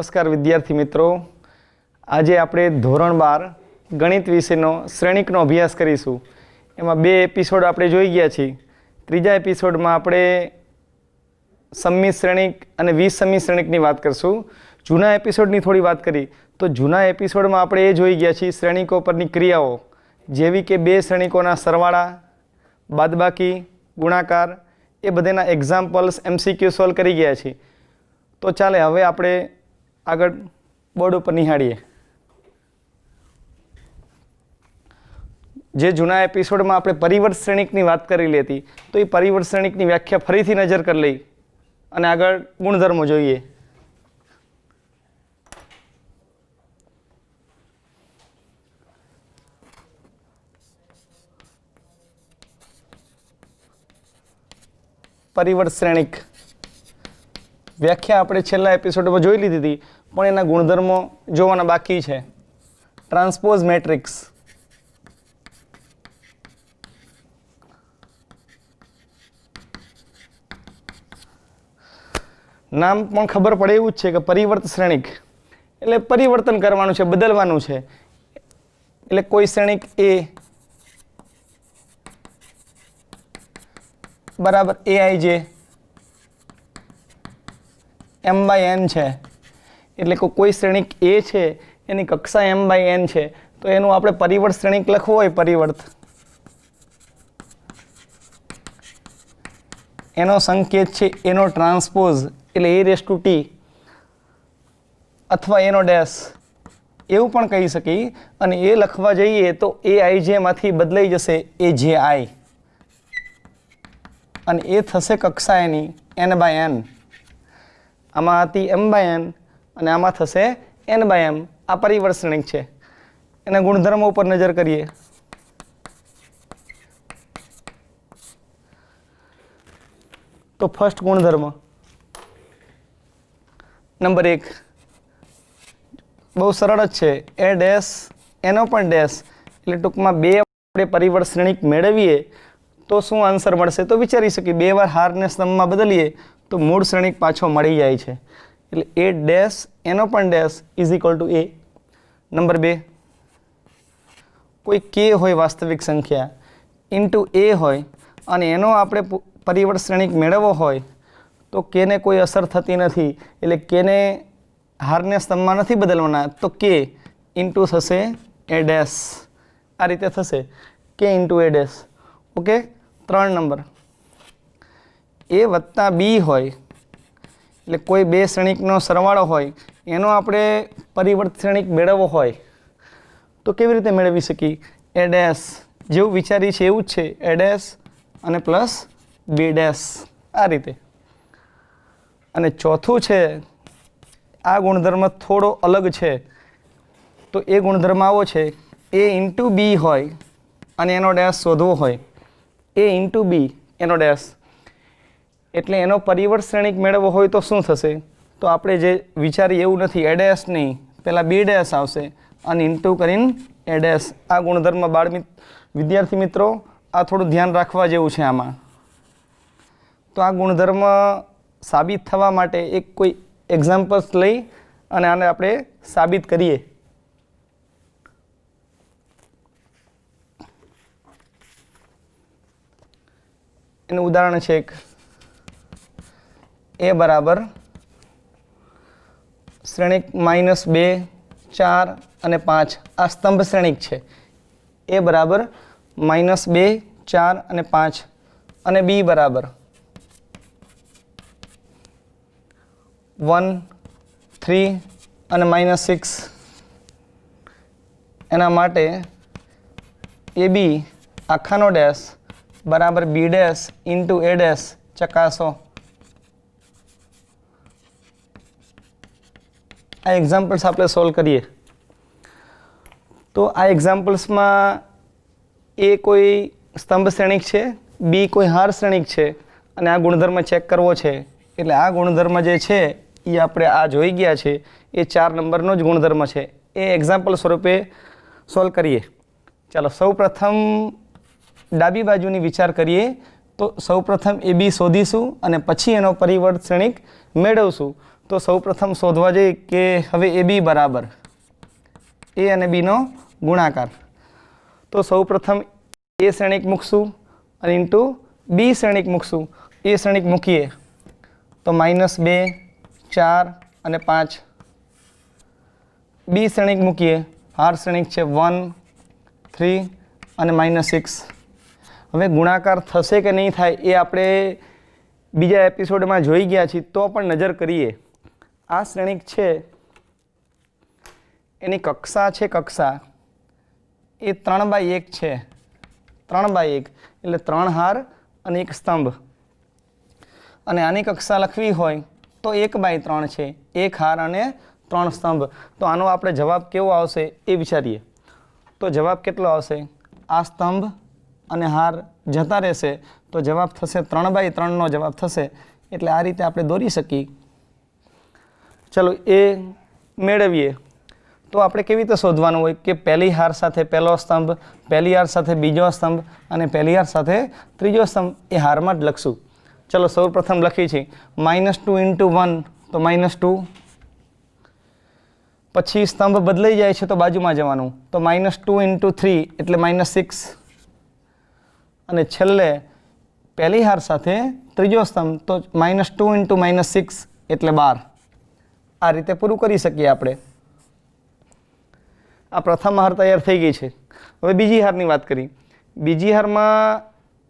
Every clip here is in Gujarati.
નમસ્કાર વિદ્યાર્થી મિત્રો, આજે આપણે ધોરણ 12 ગણિત વિષયનો શ્રેણિકનો અભ્યાસ કરીશું. એમાં બે એપિસોડ આપણે જોઈ ગયા છીએ. ત્રીજા એપિસોડમાં આપણે સમમિત શ્રેણિક અને વિસમિત શ્રેણિકની વાત કરશું. જૂના એપિસોડની થોડી વાત કરી તો જૂના એપિસોડમાં આપણે એ જોઈ ગયા છીએ શ્રેણિકો પરની ક્રિયાઓ, જેવી કે બે શ્રેણિકોના સરવાળા, બાદબાકી, ગુણાકાર, એ બધાના એક્ઝામ્પલ્સ MCQ સોલ્વ કરી ગયા છીએ. તો ચાલે હવે આપણે આગળ બોર્ડ ઉપર નિહાળીએ. જે જૂના એપિસોડમાં આપણે પરિવર્ત શ્રેણિકની વાત કરેલી હતી, તો એ પરિવર્ત શ્રેણિકની વ્યાખ્યા ફરીથી નજર કરી લઈ અને આગળ ગુણધર્મો જોઈએ. પરિવર્ત શ્રેણિક વ્યાખ્યા આપણે છેલ્લા એપિસોડમાં જોઈ લીધી હતી, પણ એના ગુણધર્મો જોવાના બાકી છે. ટ્રાન્સપોઝ મેટ્રિક્સ, નામ પણ ખબર પડે એવું જ છે કે પરિવર્ત શ્રેણિક એટલે પરિવર્તન કરવાનું છે, બદલવાનું છે. એટલે કોઈ શ્રેણિક એ બરાબર aij m/n છે, એટલે કોઈ શ્રેણિક એ છે એની કક્ષા m/n છે, તો એનું આપણે પરિવર્ત શ્રેણિક લખવું હોય, પરિવર્ત એનો સંકેત છે એનો ટ્રાન્સપોઝ એટલે a⁻t અથવા એનો ડેશ એવું પણ કહી શકીએ. અને એ લખવા જઈએ તો aij માંથી બદલાઈ જશે aji અને એ થશે કક્ષા એની n/n. આમાં હતી m/n અને આમાં થશે n/m. આ પરિવર્ત શ્રેણિક છે. એના ગુણધર્મો ઉપર નજર કરીએ. તો ફર્સ્ટ ગુણધર્મ નંબર 1 બહુ સરળ જ છે. એ ડેશ એનો પણ ડેશ એટલે ટૂંકમાં બે આપણે પરિવર્ત શ્રેણિક મેળવીએ તો શું આન્સર મળશે તો વિચારી શકીએ. બે વાર હારને સ્તંભમાં બદલીએ તો મૂળ શ્રેણિક પાછો મળી જાય છે. એટલે એ ડેશ એનો પણ dash is equal to A. Number 2 કોઈ કે હોય વાસ્તવિક સંખ્યા ઇન્ટુ એ હોય અને એનો આપણે પરિવર્ત શ્રેણિક મેળવવો હોય તો કેને કોઈ અસર થતી નથી, એટલે કેને હારને સ્તંભમાં નથી બદલવાના, તો કે ઇન્ટુ થશે એ ડેશ. આ રીતે થશે કે into A dash. Okay. 3 number A વત્તા બી હોય એટલે કોઈ બે શ્રેણિકનો સરવાળો હોય એનો આપણે પરિવર્ત શ્રેણિક મેળવવો હોય તો કેવી રીતે મેળવી શકીએ? એ ડેશ જેવું વિચારી છે એવું જ છે, એ ડેશ અને પ્લસ બી ડેશ આ રીતે. અને ચોથું છે, આ ગુણધર્મ થોડો અલગ છે. તો એ ગુણધર્મ આવો છે, એ ઇન્ટુ બી હોય અને એનો ડેશ શોધવો હોય, એ ઇન્ટુ બી એનો ડેશ એટલે એનો પરિવર્ત શ્રેણિક મેળવવો હોય તો શું થશે? તો આપણે જે વિચારીએ એવું નથી, એ ડેશ નહીં, પહેલાં બી ડેશ આવશે અને ઇન્ટુ કરીને એ ડેશ. આ ગુણધર્મ વિદ્યાર્થી મિત્રો આ થોડું ધ્યાન રાખવા જેવું છે આમાં. તો આ ગુણધર્મ સાબિત થવા માટે એક કોઈ એક્ઝામ્પલ્સ લઈ અને આને આપણે સાબિત કરીએ. એનું ઉદાહરણ છે એક એ બરાબર શ્રેણિક -2, 4 અને 5 આ સ્તંભ શ્રેણિક છે. એ બરાબર -2, 4 અને 5 અને બી બરાબર 1, 3 અને -6. એના માટે એ બી આખાનો ડેશ બરાબર B dash into A dash ચકાસો. આ એક્ઝામ્પલ્સ આપણે સોલ્વ કરીએ. તો આ એક્ઝામ્પલ્સમાં એ કોઈ સ્તંભ શ્રેણિક છે, બી કોઈ હાર શ્રેણિક છે અને આ ગુણધર્મ ચેક કરવો છે. એટલે આ ગુણધર્મ જે છે એ આપણે આ જોઈ ગયા છે, એ 4 નંબરનો જ ગુણધર્મ છે. એ એક્ઝામ્પલ સ્વરૂપે સોલ્વ કરીએ. ચાલો સૌ પ્રથમ ડાબી બાજુની વિચાર કરીએ તો સૌપ્રથમ એ બી શોધીશું અને પછી એનો પરિવર્ત શ્રેણિક મેળવશું. તો સૌપ્રથમ શોધવા જઈએ કે હવે એ બી બરાબર એ અને બીનો ગુણાકાર. તો સૌપ્રથમ એ શ્રેણિક મૂકશું અને ઇન્ટુ બી શ્રેણિક મૂકશું. એ શ્રેણિક મૂકીએ તો -2 4 અને 5. બી શ્રેણિક મૂકીએ, હાર શ્રેણિક છે 1 3 અને -6. હવે ગુણાકાર થશે કે નહીં થાય એ આપણે બીજા એપિસોડમાં જોઈ ગયા છીએ, તો પણ નજર કરીએ. આ શ્રેણિક છે એની કક્ષા છે, કક્ષા એ 3/1 છે. 3/1 એટલે 3 હાર અને 1 સ્તંભ. અને આની કક્ષા લખવી હોય તો 1/3 છે, 1 હાર અને 3 સ્તંભ. તો આનો આપણે જવાબ કેવો આવશે એ વિચારીએ. તો જવાબ કેટલો આવશે? આ સ્તંભ અને હાર જતા રહેશે તો જવાબ થશે 3/3નો જવાબ થશે. એટલે આ રીતે આપણે દોરી શકીએ. ચલો એ મેળવીએ. તો આપણે કેવી રીતે શોધવાનું હોય કે પહેલી હાર સાથે પહેલો સ્તંભ, પહેલી હાર સાથે બીજો સ્તંભ અને પહેલી હાર સાથે ત્રીજો સ્તંભ એ હારમાં જ લખશું. ચલો સૌપ્રથમ લખીએ છીએ -2 × 1 તો -2. પછી સ્તંભ બદલાઈ જાય છે તો બાજુમાં જવાનું તો -2 × 3 એટલે -6. અને છેલ્લે પહેલી હાર સાથે ત્રીજો સ્તંભ તો -2 × -6 એટલે 12. આ રીતે પૂરું કરી શકીએ આપણે. આ પ્રથમ હાર તૈયાર થઈ ગઈ છે. હવે બીજી હારની વાત કરી. બીજી હારમાં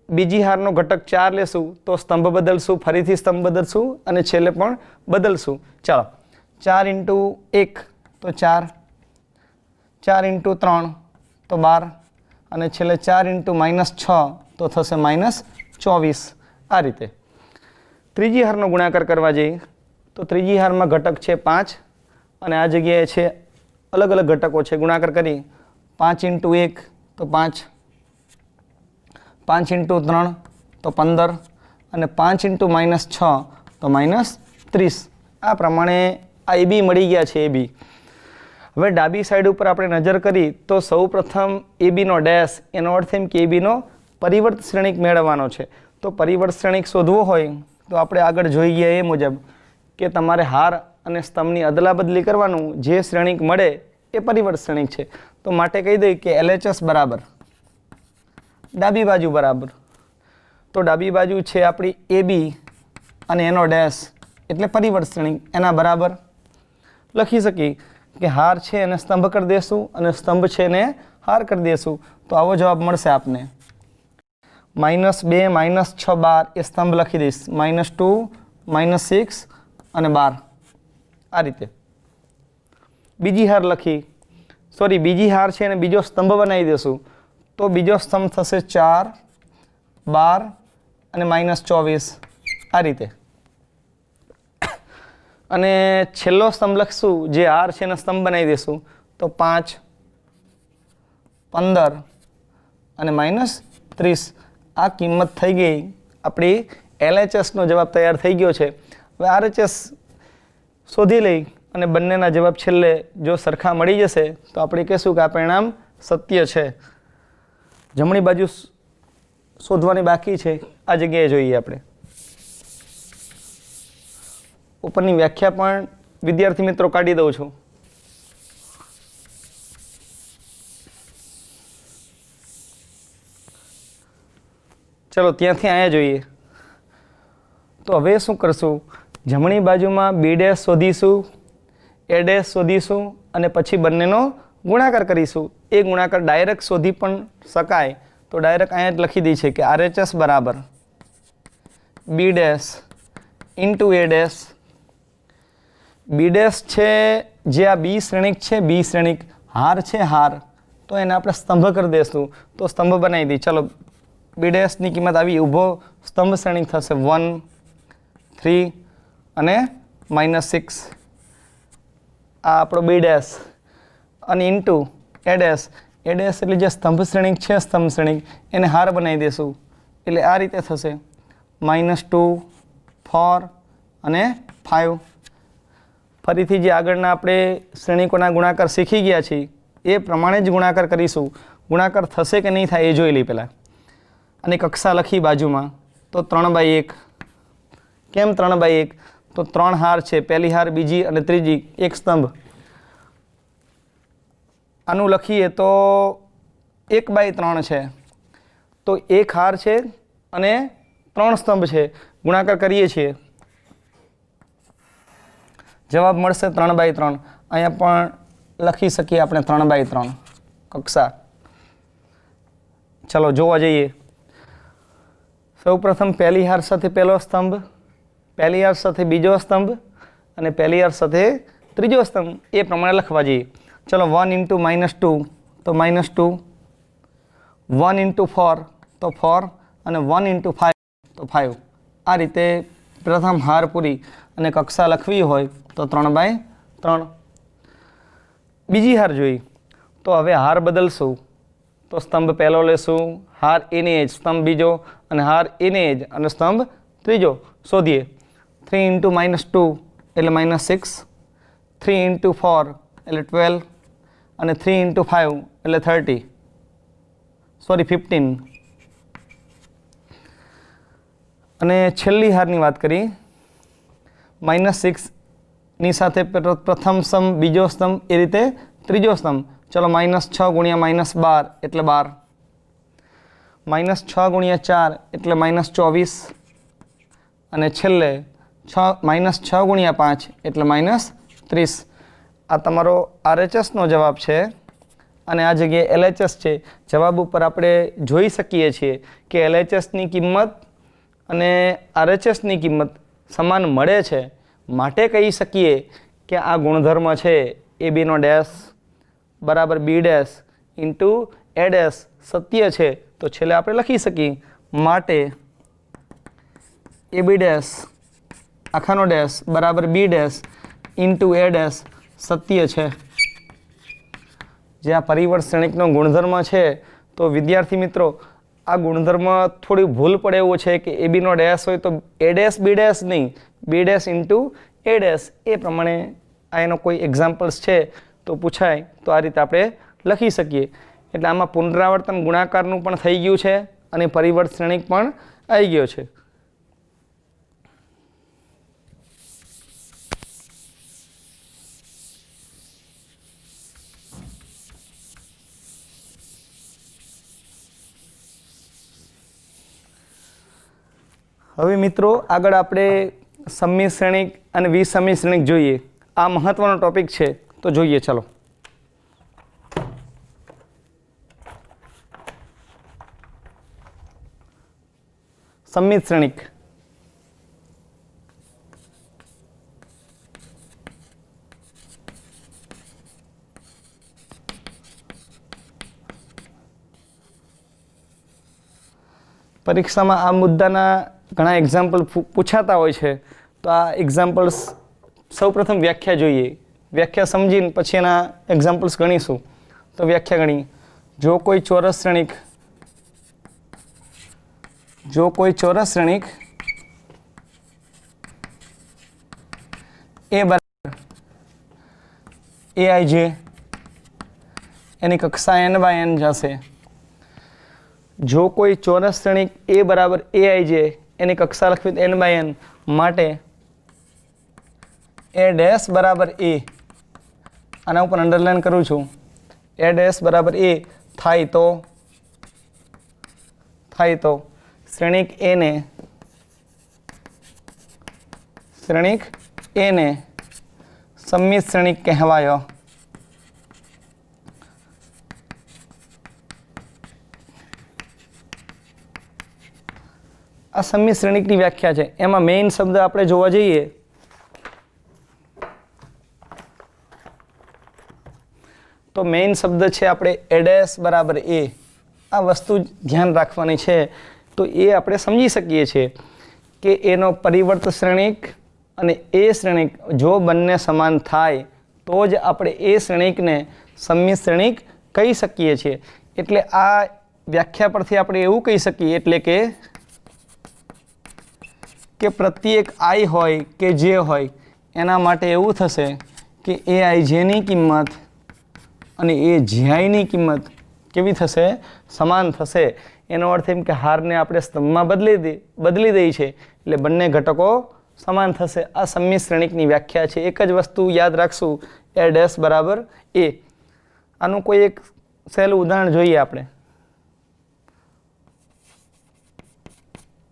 બીજી હારનો ઘટક 4 લેશું તો સ્તંભ બદલશું, ફરીથી સ્તંભ બદલશું અને છેલ્લે પણ બદલશું. ચાલો 4 × 1 તો 4, 4 × 3 તો 12 અને છેલ્લે 4 × -6 તો થશે -24. આ રીતે ત્રીજી હારનો ગુણાકાર કરવા જઈએ તો ત્રીજી હારમાં ઘટક છે 5 અને આ જગ્યાએ છે અલગ અલગ ઘટકો છે. ગુણાકાર કરી 5 × 1 તો 5, 5 × 3 તો 15 અને 5 × -6 તો -30. આ પ્રમાણે આ એ બી મળી ગયા છે. એ બી હવે ડાબી સાઈડ ઉપર આપણે નજર કરી તો સૌ પ્રથમ એ બીનો ડેશ, એનો અર્થ એમ કે એ બીનો પરિવર્ત શ્રેણિક મેળવવાનો છે. તો પરિવર્ત શ્રેણિક શોધવો હોય તો આપણે આગળ જોઈ ગયા એ મુજબ કે તમારે હાર અને સ્તંભની અદલા બદલી કરવાનું, જે શ્રેણિક મળે એ પરિવર્ત શ્રેણિક છે. તો માટે કહી દઈએ કે LHS બરાબર ડાબી બાજુ બરાબર. તો ડાબી બાજુ છે આપણી એ બી અને એનો ડેશ એટલે પરિવર્ત શ્રેણિક, એના બરાબર લખી શકીએ કે હાર છે એને સ્તંભ કરી દેશું અને સ્તંભ છે એને હાર કરી દેશું. તો આવો જવાબ મળશે આપને. -2 -6 12 એ સ્તંભ લખી દઈશ, -2 -6 અને 12 આ રીતે. બીજી હાર લખી, સોરી બીજી હાર છે અને બીજો સ્તંભ બનાવી દેશું તો બીજો સ્તંભ થશે 4 12 અને -24 આ રીતે. અને છેલ્લો સ્તંભ લખશું, જે હાર છે એને સ્તંભ બનાવી દેશું તો 5 15 અને -30. આ કિંમત થઈ ગઈ આપણી LHSનો જવાબ તૈયાર થઈ ગયો છે. હવે RHS શોધી લઈ અને બંનેના જવાબ છેલ્લે જો સરખા મળી જશે તો આપણે કહીશું કે આ પરિણામ સત્ય છે. જમણી બાજુ શોધવાની બાકી છે, આ જગ્યાએ જોઈએ આપણે. ઉપરની વ્યાખ્યા પણ વિદ્યાર્થી મિત્રો કાઢી દઉં છું. ચલો ત્યાંથી અહીંયા જોઈએ. તો હવે શું કરશું? જમણી બાજુમાં B' શોધીશું, A' શોધીશું અને પછી બંનેનો ગુણાકાર કરીશું. એ ગુણાકાર ડાયરેક્ટ શોધી પણ શકાય તો ડાયરેક્ટ અહીંયા જ લખી દઈ છે કે RHS બરાબર B' × A'. B' છે જે આ બી શ્રેણિક છે, બી શ્રેણિક હાર છે હાર, તો એને આપણે સ્તંભ કરી દઈશું તો સ્તંભ બનાવી દઈએ. ચલો B' કિંમત આવી, ઊભો સ્તંભ શ્રેણિક થશે 1 3 અને -6. આ આપણો B' અને ઇન્ટુ A'. એટલે જે સ્તંભ શ્રેણિક છે, સ્તંભ શ્રેણિક એને હાર બનાવી દઈશું એટલે આ રીતે થશે -2 4 અને 5. ફરીથી જે આગળના આપણે શ્રેણિકોના ગુણાકાર શીખી ગયા છીએ એ પ્રમાણે જ ગુણાકાર કરીશું. ગુણાકાર થશે કે નહીં થાય એ જોઈ લઈ પહેલાં. અને કક્ષા લખી બાજુમાં તો 3/1. કેમ 3/1? तो 3 हार है, पहली हार, बीजी और तीजी, एक स्तंभ। आनु लखीए तो 1/3 है, तो एक हार है अने 3 स्तंभ है, गुणाकार करीए छीए, जवाब मळशे 3/3। अहींया पण लखी सकीए आपणे 3/3 कक्षा। चलो जोवा जईए। सौ प्रथम पहली हार साथे पहलो स्तंभ, पहली हार साथे बीजो स्तंभ अने पहली हार साथे त्रीजो स्तंभ, ए प्रमाणे लखवा जईए। चलो 1 × -2 तो -2, 1 × 4 तो 4 અને 1 × 5 તો 5। આ રીતે પ્રથમ હાર પૂરી અને કક્ષા લખવી હોય તો 3/3। બીજી હાર જોઈ તો હવે હાર બદલશું, તો સ્તંભ પહેલો લેશું, હાર એની એજ, સ્તંભ બીજો અને હાર એની એજ અને સ્તંભ ત્રીજો શોધીએ। 3 × -2 એટલે -6, 3 × 4 એટલે 12 અને 3 × 5 એટલે 30, સોરી 15। અને છેલ્લી હારની વાત કરી, -6 ની સાથે પ્રથમ સ્તંભ, બીજો સ્તંભ, એ રીતે ત્રીજો સ્તંભ। ચલો -6 × -12 એટલે 12, -6 × 4 એટલે -24 અને છેલ્લે -6 × 5 એટલે -30। આ તમારો RHSનો જવાબ છે અને આ જગ્યાએ LHS છે। જવાબ ઉપર આપણે જોઈ શકીએ છીએ કે LHSની કિંમત અને RHSની કિંમત સમાન મળે છે, માટે કહી શકીએ કે આ ગુણધર્મ છે AB નો ડેશ બરાબર B dash into A dash સત્ય છે। તો છેલ્લે આપણે લખી શકીએ, માટે AB ડેશ આખાનો ડેશ બરાબર B dash into A dash સત્ય છે। જે આ પરિવર્ત શ્રેણિકનો ગુણધર્મ છે, તો વિદ્યાર્થી મિત્રો આ ગુણધર્મ થોડી ભૂલ પડે એવું છે કે AB નો ડેશ હોય તો A ડેશ B ડેશ નહીં, B dash into A dash, એ પ્રમાણે આ એનો કોઈ એક્ઝામ્પલ્સ છે તો પૂછાય તો આ રીતે આપણે લખી શકીએ। એટલે આમાં પુનરાવર્તન ગુણાકારનું પણ થઈ ગયું છે અને પરિવર્ત શ્રેણિક પણ આવી ગયો છે। હવે મિત્રો આગળ આપણે સમમિત શ્રેણિક અને વિસમિત શ્રેણિક જોઈએ। આ મહત્વનો ટોપિક છે, તો જોઈએ ચલો। સમમિત શ્રેણિક, પરીક્ષામાં આ મુદ્દાના ઘણા એક્ઝામ્પલ પૂછાતા હોય છે, તો આ એક્ઝામ્પલ્સ સૌપ્રથમ વ્યાખ્યા જોઈએ, વ્યાખ્યા સમજીને પછી એના એક્ઝામ્પલ્સ ગણીશું। તો વ્યાખ્યા ગણી, જો કોઈ ચોરસ શ્રેણિક A બરાબર AIJ એની કક્ષા n/n જશે। જો કોઈ ચોરસ શ્રેણિક A બરાબર AIJ એની કક્ષા લખવી n/n, માટે A ડેશ બરાબર A, આના ઉપર અંડરલાઈન કરું છું, A ડેશ બરાબર A થાય તો શ્રેણિક A ને સમમિત શ્રેણિક કહેવાય। આ સમમિત શ્રેણિકની વ્યાખ્યા છે। એમાં મેઇન શબ્દ આપણે જોવા જઈએ તો મેઇન શબ્દ છે આપણે A ડેશ બરાબર A। આ વસ્તુ ધ્યાન રાખવાની છે, તો એ આપણે સમજી શકીએ છીએ કે એનો પરિવર્ત શ્રેણિક અને એ શ્રેણિક જો બંને સમાન થાય તો જ આપણે એ શ્રેણિકને સમમિત શ્રેણિક કહી શકીએ છીએ। એટલે આ વ્યાખ્યા પરથી આપણે એવું કહી શકીએ, એટલે કે પ્રત્યેક I હોય કે જે હોય એના માટે એવું થશે કે AIJની કિંમત અને AJIની કિંમત કેવી થશે? સમાન થશે। એનો અર્થ એમ કે હારને આપણે સ્તંભમાં બદલી દઈએ છે, એટલે બંને ઘટકો સમાન થશે। આ સમમિત શ્રેણિકની વ્યાખ્યા છે। એક જ વસ્તુ યાદ રાખશું, એ ડેશ બરાબર એ। આનું કોઈ એક સહેલું ઉદાહરણ જોઈએ આપણે।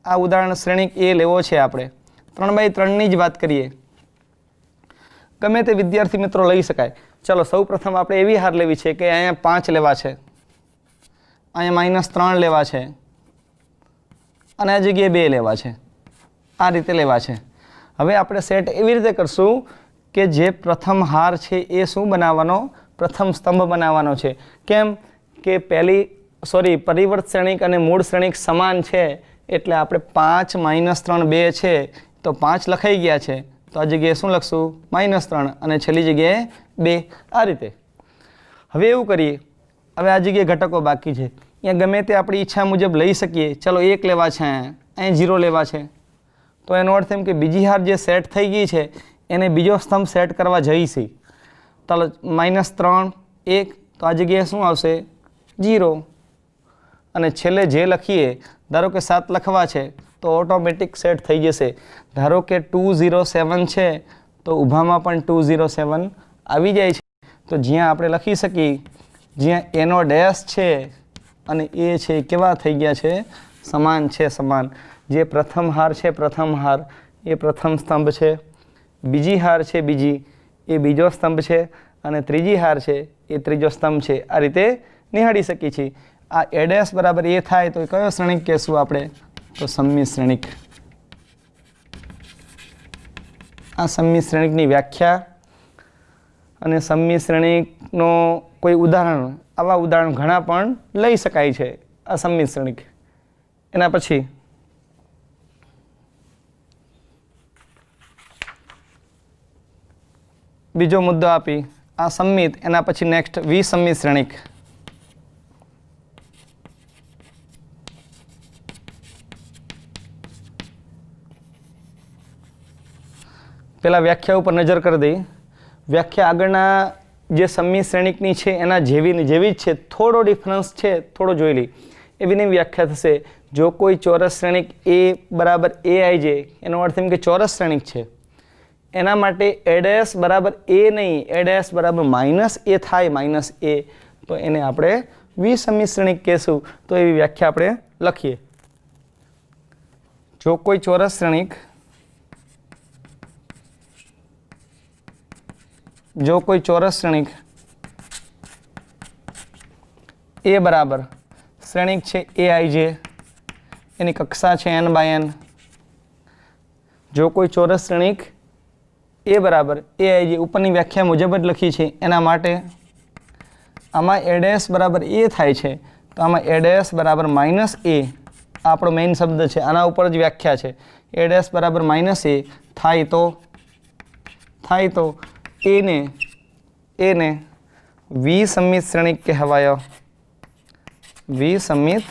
આ ઉદાહરણ શ્રેણિક એ લેવો છે આપણે। 3x3 જ વાત કરીએ, ગમે તે વિદ્યાર્થી મિત્રો લઈ શકાય। ચલો સૌ પ્રથમ આપણે એવી હાર લેવી છે કે અહીંયા 5 લેવા છે, અહીંયા -3 લેવા છે અને આ જગ્યાએ 2 લેવા છે। આ રીતે લેવા છે। હવે આપણે સેટ એવી રીતે કરશું કે જે પ્રથમ હાર છે એ શું બનાવવાનો? પ્રથમ સ્તંભ બનાવવાનો છે। કેમ કે પરિવર્ત શ્રેણિક અને મૂળ શ્રેણિક સમાન છે, એટલે આપણે 5 -3 2 છે તો 5 લખાઈ ગયા છે, તો આ જગ્યાએ શું લખશું? -3 અને છેલ્લી જગ્યાએ 2। આ રીતે હવે એવું કરીએ, હવે આ જગ્યાએ ઘટકો બાકી છે, અહીંયા ગમે તે આપણી ઈચ્છા મુજબ લઈ શકીએ। ચલો 1 લેવા છે, અહીં 0 લેવા છે, તો એનો અર્થ એમ કે બીજી હાર જે સેટ થઈ ગઈ છે એને બીજો સ્તંભ સેટ કરવા જઈશી। ચાલો -3 1, તો આ જગ્યાએ શું આવશે? 0 અને છેલ્લે જે લખીએ, ધારો કે 7 લખવા છે તો ઓટોમેટિક સેટ થઈ જશે। ધારો કે 207 છે તો ઊભામાં પણ 207 આવી જાય છે। તો જ્યાં આપણે લખી શકીએ, જ્યાં એનો ડેશ છે અને એ છે કેવા થઈ ગયા છે? સમાન છે, સમાન। જે પ્રથમ હાર છે, પ્રથમ હાર એ પ્રથમ સ્તંભ છે, બીજી હાર છે બીજી એ બીજો સ્તંભ છે અને ત્રીજી હાર છે એ ત્રીજો સ્તંભ છે। આ રીતે નિહાળી શકીએ છીએ। આ એ ડેશ બરાબર એ થાય તો કયો શ્રેણિક કહેશું આપણે? તો સમમિત શ્રેણિક। આ સમમિત શ્રેણિકની વ્યાખ્યા અને સમમિત શ્રેણિકનો કોઈ ઉદાહરણ, આવા ઉદાહરણ ઘણા પણ લઈ શકાય છે આ સમમિત શ્રેણિક। એના પછી બીજો મુદ્દો આપી આ સમમિત, એના પછી નેક્સ્ટ વિસમમિત શ્રેણિક। પહેલાં વ્યાખ્યા ઉપર નજર કરી દઈએ। વ્યાખ્યા આગળના જે સમમિત શ્રેણિકની છે એના જેવી જ છે, થોડો ડિફરન્સ છે, થોડો જોઈ લઈ। એવીની વ્યાખ્યા થશે, જો કોઈ ચોરસ શ્રેણિક એ બરાબર એ આવી જાય, એનો અર્થ એમ કે ચોરસ શ્રેણિક છે, એના માટે એ ડેશ બરાબર એ નહીં, એ ડેશ બરાબર -a થાય, -a, તો એને આપણે વિસમમિત શ્રેણિક કહેશું। તો એવી વ્યાખ્યા આપણે લખીએ। જો કોઈ ચોરસ શ્રેણિક એ બરાબર શ્રેણિક છે એ આઈ જે, એની કક્ષા છે n/n। જો કોઈ ચોરસ શ્રેણિક એ બરાબર એ આઈ જે ઉપરની વ્યાખ્યા મુજબ જ લખી છે, એના માટે આમાં એ ડેશ બરાબર એ થાય છે, તો આમાં એ ડેશ બરાબર -a, આપણો મેઇન શબ્દ છે, આના ઉપર જ વ્યાખ્યા છે। એ ડેશ બરાબર -a થાય તો એને વિસમમિત શ્રેણિક કહેવાયો। વિસમમિત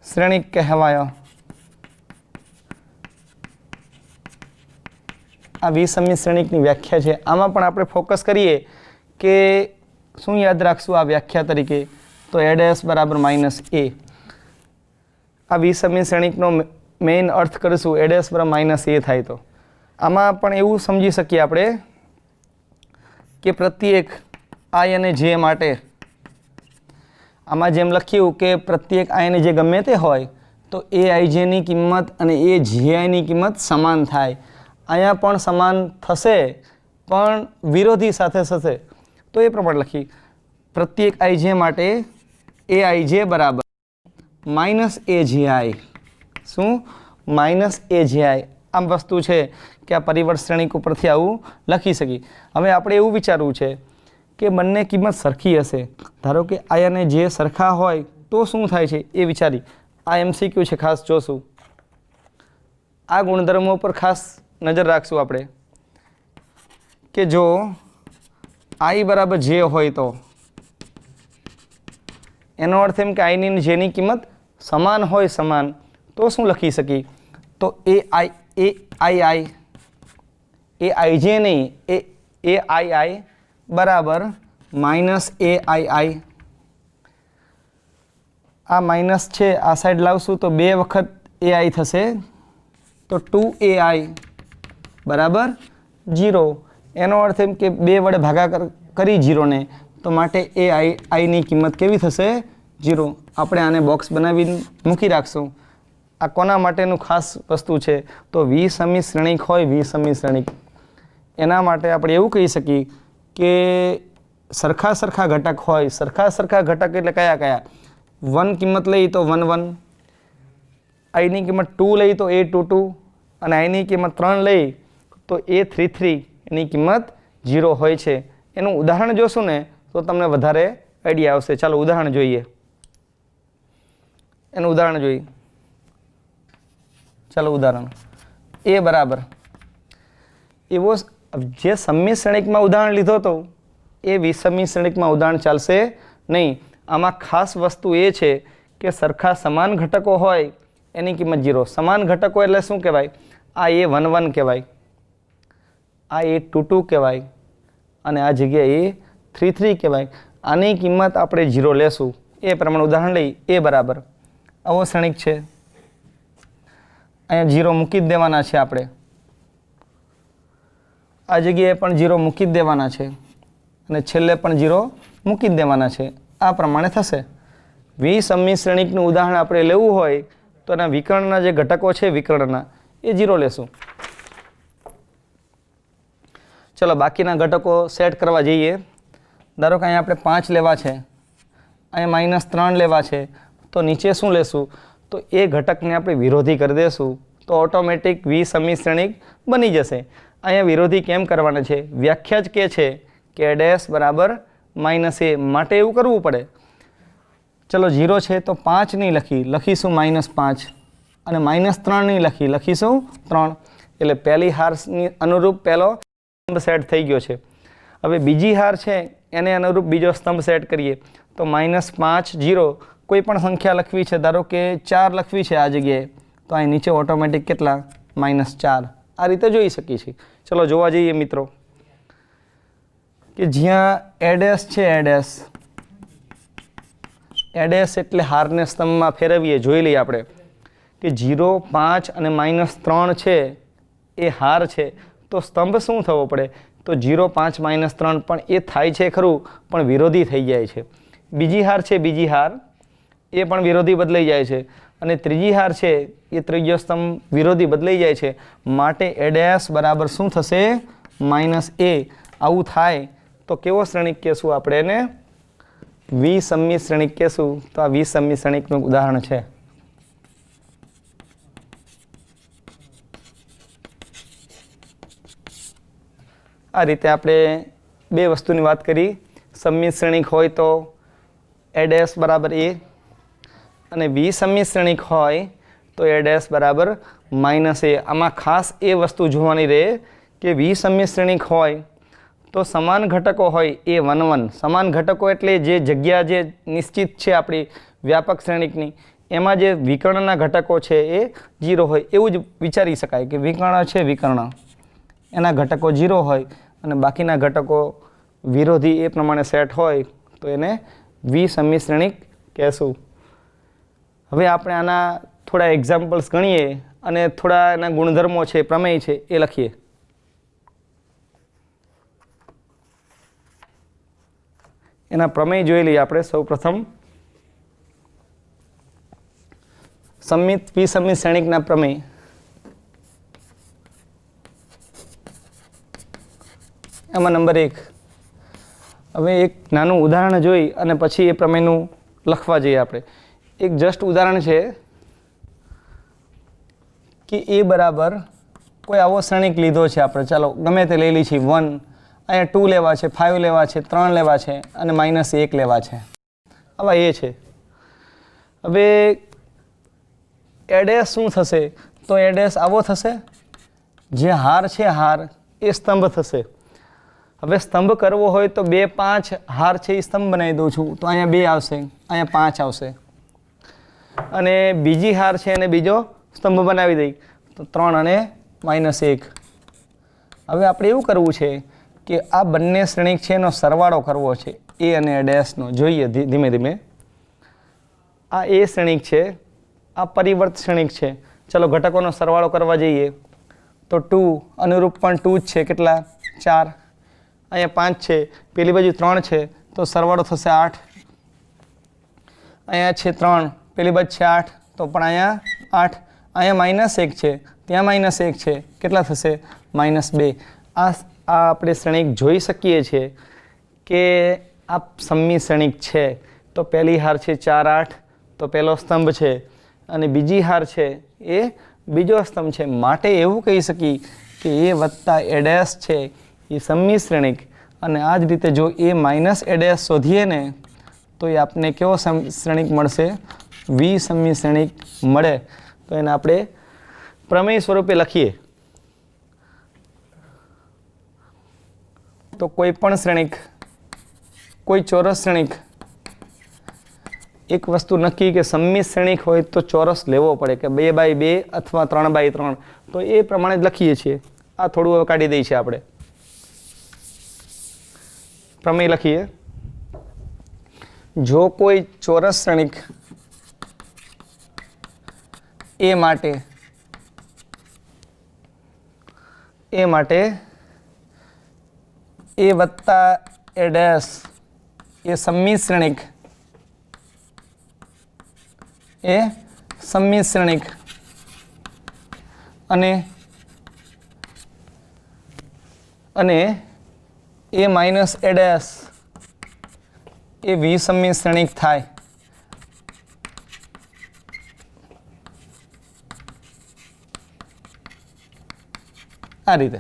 શ્રેણિક કહેવાયો। આ વિસમમિત શ્રેણિકની વ્યાખ્યા છે। આમાં પણ આપણે ફોકસ કરીએ કે શું યાદ રાખશું આ વ્યાખ્યા તરીકે? તો એ ડેશ બરાબર -a। આ વિસમમિત શ્રેણિકનો મેઇન અર્થ કરીશું, એ ડેશ બરાબર -a થાય તો આમાં પણ એવું સમજી શકીએ આપણે કે પ્રત્યેક આઈ અને જે માટે આમાં જેમ લખ્યું કે પ્રત્યેક આઈ અને જે ગમે તે હોય તો એ આઈ જેની કિંમત અને એ જે આઈની કિંમત સમાન થાય। અહીંયા પણ સમાન થશે પણ વિરોધી સાથે થશે, તો એ પ્રમાણે લખી પ્રત્યેક આઈ જે માટે એ આઈ જે બરાબર -a જે આઈ। શું? -a જે આઈ। આમ વસ્તુ છે કે આ પરિવર્ત શ્રેણિક ઉપરથી આવું લખી શકી। હવે આપણે એવું વિચારવું છે કે બંને કિંમત સરખી હશે, ધારો કે આઈ અને જે સરખા હોય તો શું થાય છે એ વિચારી। આ MCQ છે, ખાસ જોશું। આ ગુણધર્મો પર ખાસ નજર રાખશું આપણે કે જો આઈ બરાબર જે હોય તો એનો અર્થ એમ કે આઈની અને જેની કિંમત સમાન હોય, સમાન, તો શું લખી શકી? તો એ આઈ જે નહીં, એ આઈ બરાબર -a આઈ। આ માઇનસ છે, આ સાઈડ લાવશું તો 2 વખત એ આઈ થશે, તો તો 2ai બરાબર 0. એનો અર્થ એમ કે 2 વડે ભાગાકાર કરી 0 ને, તો માટે ai ની કિંમત કેવી થશે? 0. આપણે આને બોક્સ બનાવીને મૂકી રાખશું. આ કોના માટેનું ખાસ વસ્તુ છે? તો વિસમિશ્રણિક હોય, વિસમિશ્રણિક, એના માટે આપણે એવું કહી શકીએ કે સરખા સરખા ઘટક હોય. સરખા સરખા ઘટક એટલે કયા કયા? 1 કિંમત લઈ તો 1 1, આઈની કિંમત 2 લઈ તો a2 2, અને આઈની કિંમત 3 લઈ તો a3 3, એની કિંમત 0 હોય છે. એનું ઉદાહરણ જોશું ને તો તમને વધારે આઈડિયા આવશે. ચાલો ઉદાહરણ જોઈએ. એનું ઉદાહરણ જોઈએ. ચાલો ઉદાહરણ એ બરાબર એવો જે સમિશ્રણિકમાં ઉદાહરણ લીધો હતો એ વિસમિશ્રણિકમાં ઉદાહરણ ચાલશે નહીં. આમાં ખાસ વસ્તુ એ છે કે સરખા સમાન ઘટકો હોય એની કિંમત 0. સમાન ઘટકો એટલે શું કહેવાય? આ a1 1 કહેવાય, આ a2 2 કહેવાય, અને આ જગ્યાએ a3 3 કહેવાય. આની કિંમત આપણે 0 લેશું. એ પ્રમાણે ઉદાહરણ લઈ. એ બરાબર આવો શ્રેણિક છે, અહીંયા 0 મૂકી જ દેવાના છે આપણે. આ જગ્યાએ પણ 0 મૂકી જ દેવાના છે, અને છેલ્લે પણ 0 મૂકી જ દેવાના છે. આ પ્રમાણે થશે. વિસમિશ્રણિકનું ઉદાહરણ આપણે લેવું હોય તો એના વિકર્ણના જે ઘટકો છે વિકર્ણના એ 0 લેશું. ચલો બાકીના ઘટકો સેટ કરવા જઈએ. ધારો કે અહીંયા આપણે 5 લેવા છે, અહીંયા -3 લેવા છે, તો નીચે શું લેશું? તો એ ઘટકને આપણે વિરોધી કરી દેશું તો ઓટોમેટિક વિસમિશ્રણિક બની જશે. અહીંયા વિરોધી કેમ કરવાના છે? વ્યાખ્યા જ કે છે કે ડેશ બરાબર -a, માટે એવું કરવું પડે. ચલો 0 છે તો 5 નહીં લખીશું -5, અને -3 નહીં લખીશું 3. એટલે પહેલી હારની અનુરૂપ પહેલો સ્તંભ સેટ થઈ ગયો છે. હવે બીજી હાર છે એને અનુરૂપ બીજો સ્તંભ સેટ કરીએ તો -5 0, કોઈ પણ સંખ્યા લખવી છે, ધારો કે 4 લખવી છે આ જગ્યાએ, તો અહીં નીચે ઓટોમેટિક કેટલા? -4. આ રીતે જોઈ શકીએ છીએ. ચલો જોવા જઈએ મિત્રો કે જ્યાં એડેસ છે, એડેસ એટલે હારને સ્તંભમાં ફેરવીએ. જોઈ લઈએ આપણે કે 0 5 અને -3 છે એ હાર છે, તો સ્તંભ શું થવો પડે? તો 0 5 -3 પણ એ થાય છે ખરું, પણ વિરોધી થઈ જાય છે. બીજી હાર છે, બીજી હાર એ પણ વિરોધી બદલાઈ જાય છે, અને ત્રીજી હાર છે એ ત્રીજો સ્તંભ વિરોધી બદલાઈ જાય છે. માટે એડેસ બરાબર શું થશે? -a. આવું થાય તો કેવો શ્રેણિક કહેશું આપણે એને? વિસમિશ્રણિક કહેશું. તો આ વિસમિશ્રણિકનું ઉદાહરણ છે. આ રીતે આપણે બે વસ્તુની વાત કરી. સમિશ્રણિક હોય તો એડેસ બરાબર a, અને વિસમિશ્રણિક હોય તો એડેસ બરાબર -a. આમાં ખાસ એ વસ્તુ જોવાની રહે કે વિસમિશ્રણિક હોય તો સમાન ઘટકો હોય એ 1 1. સમાન ઘટકો એટલે જે જગ્યા જે નિશ્ચિત છે આપણી વ્યાપક શ્રેણિકની, એમાં જે વિકર્ણના ઘટકો છે એ 0 હોય એવું જ વિચારી શકાય કે વિકર્ણ છે, વિકર્ણ એના ઘટકો 0 હોય અને બાકીના ઘટકો વિરોધી એ પ્રમાણે સેટ હોય તો એને વિસમિશ્રણિક કહેશું. હવે આપણે આના થોડા એક્ઝામ્પલ્સ ગણીએ અને થોડા એના ગુણધર્મો છે, પ્રમેય છે એ લખીએ. એના પ્રમેય જોઈ લઈએ આપણે. સૌ પ્રથમ વિસમિશ્રણિકના પ્રમેય. એમાં નંબર 1. હવે એક નાનું ઉદાહરણ જોઈ અને પછી એ પ્રમેયનું લખવા જઈએ આપણે. એક જસ્ટ ઉદાહરણ છે કે એ બરાબર કોઈ આવો શ્રેણિક લીધો છે આપણે, ચાલો ગમે તે લઈ લઈ છીએ. 1, અહીંયા 2 લેવા છે, 5 લેવા છે, 3 લેવા છે, અને -1 લેવા છે. આવા એ છે. હવે એડેસ શું થશે? તો એડેસ આવો થશે. જે હાર છે, હાર એ સ્તંભ થશે. હવે સ્તંભ કરવો હોય તો 2 5 હાર છે એ સ્તંભ બનાવી દઉં છું, તો અહીંયા 2 આવશે, અહીંયા 5 આવશે. અને બીજી હાર છે એને બીજો સ્તંભ બનાવી દઈ તો 3 અને -1. હવે આપણે એવું કરવું છે કે આ બંને શ્રેણિક છે એનો સરવાળો કરવો છે, એ અને ડેશનો. જોઈએ ધીમે ધીમે. આ એ શ્રેણિક છે, આ પરિવર્ત શ્રેણિક છે. चलो घटकों सरवाळो करवा जईए तो 2 अनुरूप पण 2 ज छे केटला 4 अहींया 5 छे पेली बाजू 3 छे तो सरवाळो थशे 8 अहींया छे 3 पेली बाजू छे 8 तो पण अहींया 8 अहींया -1 छे त्यां -1 छे केटला थशे -2 आ आपणे श्रेणिक जोई शकीए छीए के आ सम्मी श्रेणिक छे तो पहली हार छे 4 8 तो पहलो स्तंभ छे अने बीजी हार छे ए बीजो स्तंभ छे माटे एवुं कही शकी के ए वत्ता ए डैश छे ए सम्मी श्रेणिक अने आ ज रीते जो ए माइनस ए डैश शोधीए ने तो ये आपने केवो श्रेणिक मळशे वी सम्मी श्रेणिक मळे तो एने आपणे प्रमेय स्वरूपे लखीए तो कोई पण श्रेणिक कोई चौरस श्रेणिक एक वस्तु नक्की के सम्मित श्रेणिक होय तो चौरस लेवो पड़े के 2x2 अथवा 3x3 तो ए प्रमाणे ज लखीए छीए आ थोड़ुं हवे काढी दઈએ છીએ આપણે प्रमेय लखीए जो कोई चौरस श्रेणिक ए माटे ए वत्ता ए डैश ए सम्मित श्रेणिक ए सम्मित श्रेणिक अने ए माइनस ए डैश ए विसम्मित श्रेणिक थाय आ रीते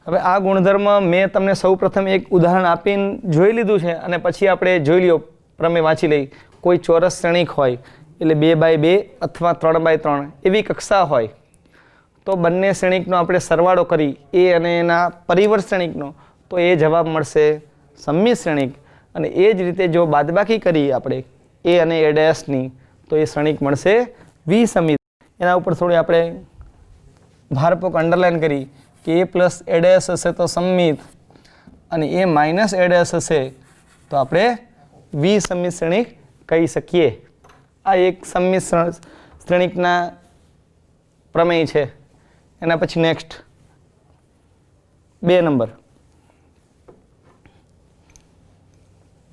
हवे आ गुणधर्म मैं तमने सौ प्रथम एक उदाहरण आपीने जोई लीधुं छे अने पछी आपणे जोई ल्यो प्रमेय वांची लई कोई चौरस श्रेणिक होय एटले 2x2 अथवा 3x3 एवी कक्षा होय तो बंने श्रेणिकनो आपणे सरवाळो करी ए अने एना परिवर्त श्रेणिकनो तो ए जवाब मळशे सम्मित श्रेणिक अने ए ज रीते जो बादबाकी करी आपणे ए अने ए डैशनी तो ए श्रेणिक मळशे विसम्मित एना उपर थोड़ी आपणे भारपूर्वक अंडरलाइन करी कि ए प्लस ए डैश हशे तो सम्मित अने ए माइनस ए डैश हशे तो आपणे विसम्मित श्रेणिक कही शकीए आ एक सम्मित श्रेणिकना प्रमेय छे एना पछी नेक्स्ट 2 नंबर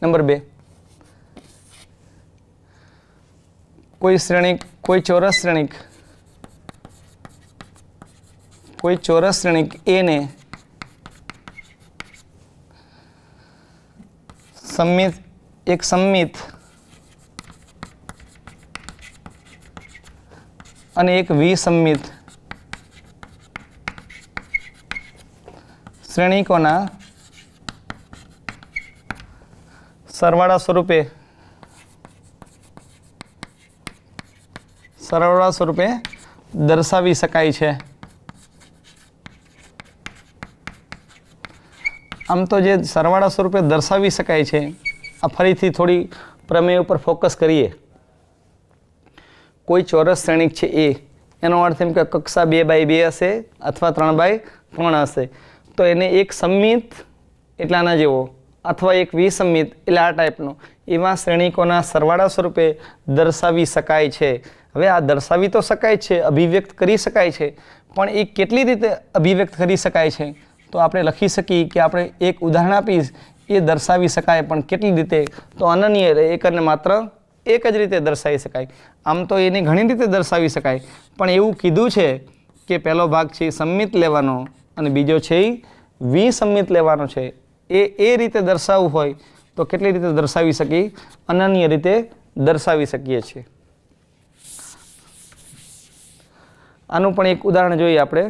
2 कोई श्रेणिक कोई चौरस श्रेणिक ए ने एक सम्मित अने एक विसम्मित श्रेणिकोना सरवाळा स्वरूपे दर्शावी शकाय छे। आम तो जे सरवाळा स्वरूपे दर्शावी शकाय छे आ फरीथी थोड़ी प्रमेय पर फोकस करिए। कोई चौरस श्रेणिक छे ए एनो अर्थ एम के कक्षा 2x2 हशे अथवा 3x3 हशे तो एने एक सम्मित एटले आना जेवो अथवा एक विसम्मित एटले आ टाइपनो एवा श्रेणिकोना सरवाळा स्वरूपे दर्शावी शकाय छे। हवे आ दर्शावी तो शकाय छे अभिव्यक्त करी शकाय छे पण ए केटली रीते अभिव्यक्त करी शकाय छे तो आपणे लखी शकीए कि आपणे एक उदाहरण आपीश ए दर्शावी शकाय पण केटली रीते तो अनन्य एक अने मात्र एक ज रीते दर्शावी शकाय। आम तो एने घणी रीते दर्शावी शकाय पण एवुं कीधुं छे कि पहेलो भाग छे सम्मित लेवानो अने बीजो छे विसम्मित लेवानो छे। ए रीते दर्शावવું होय तो केटली रीते दर्शावी शकीए अनन्य रीते दर्शावी शकीए छीए। आनुं पण एक उदाहरण जोईए आपणे।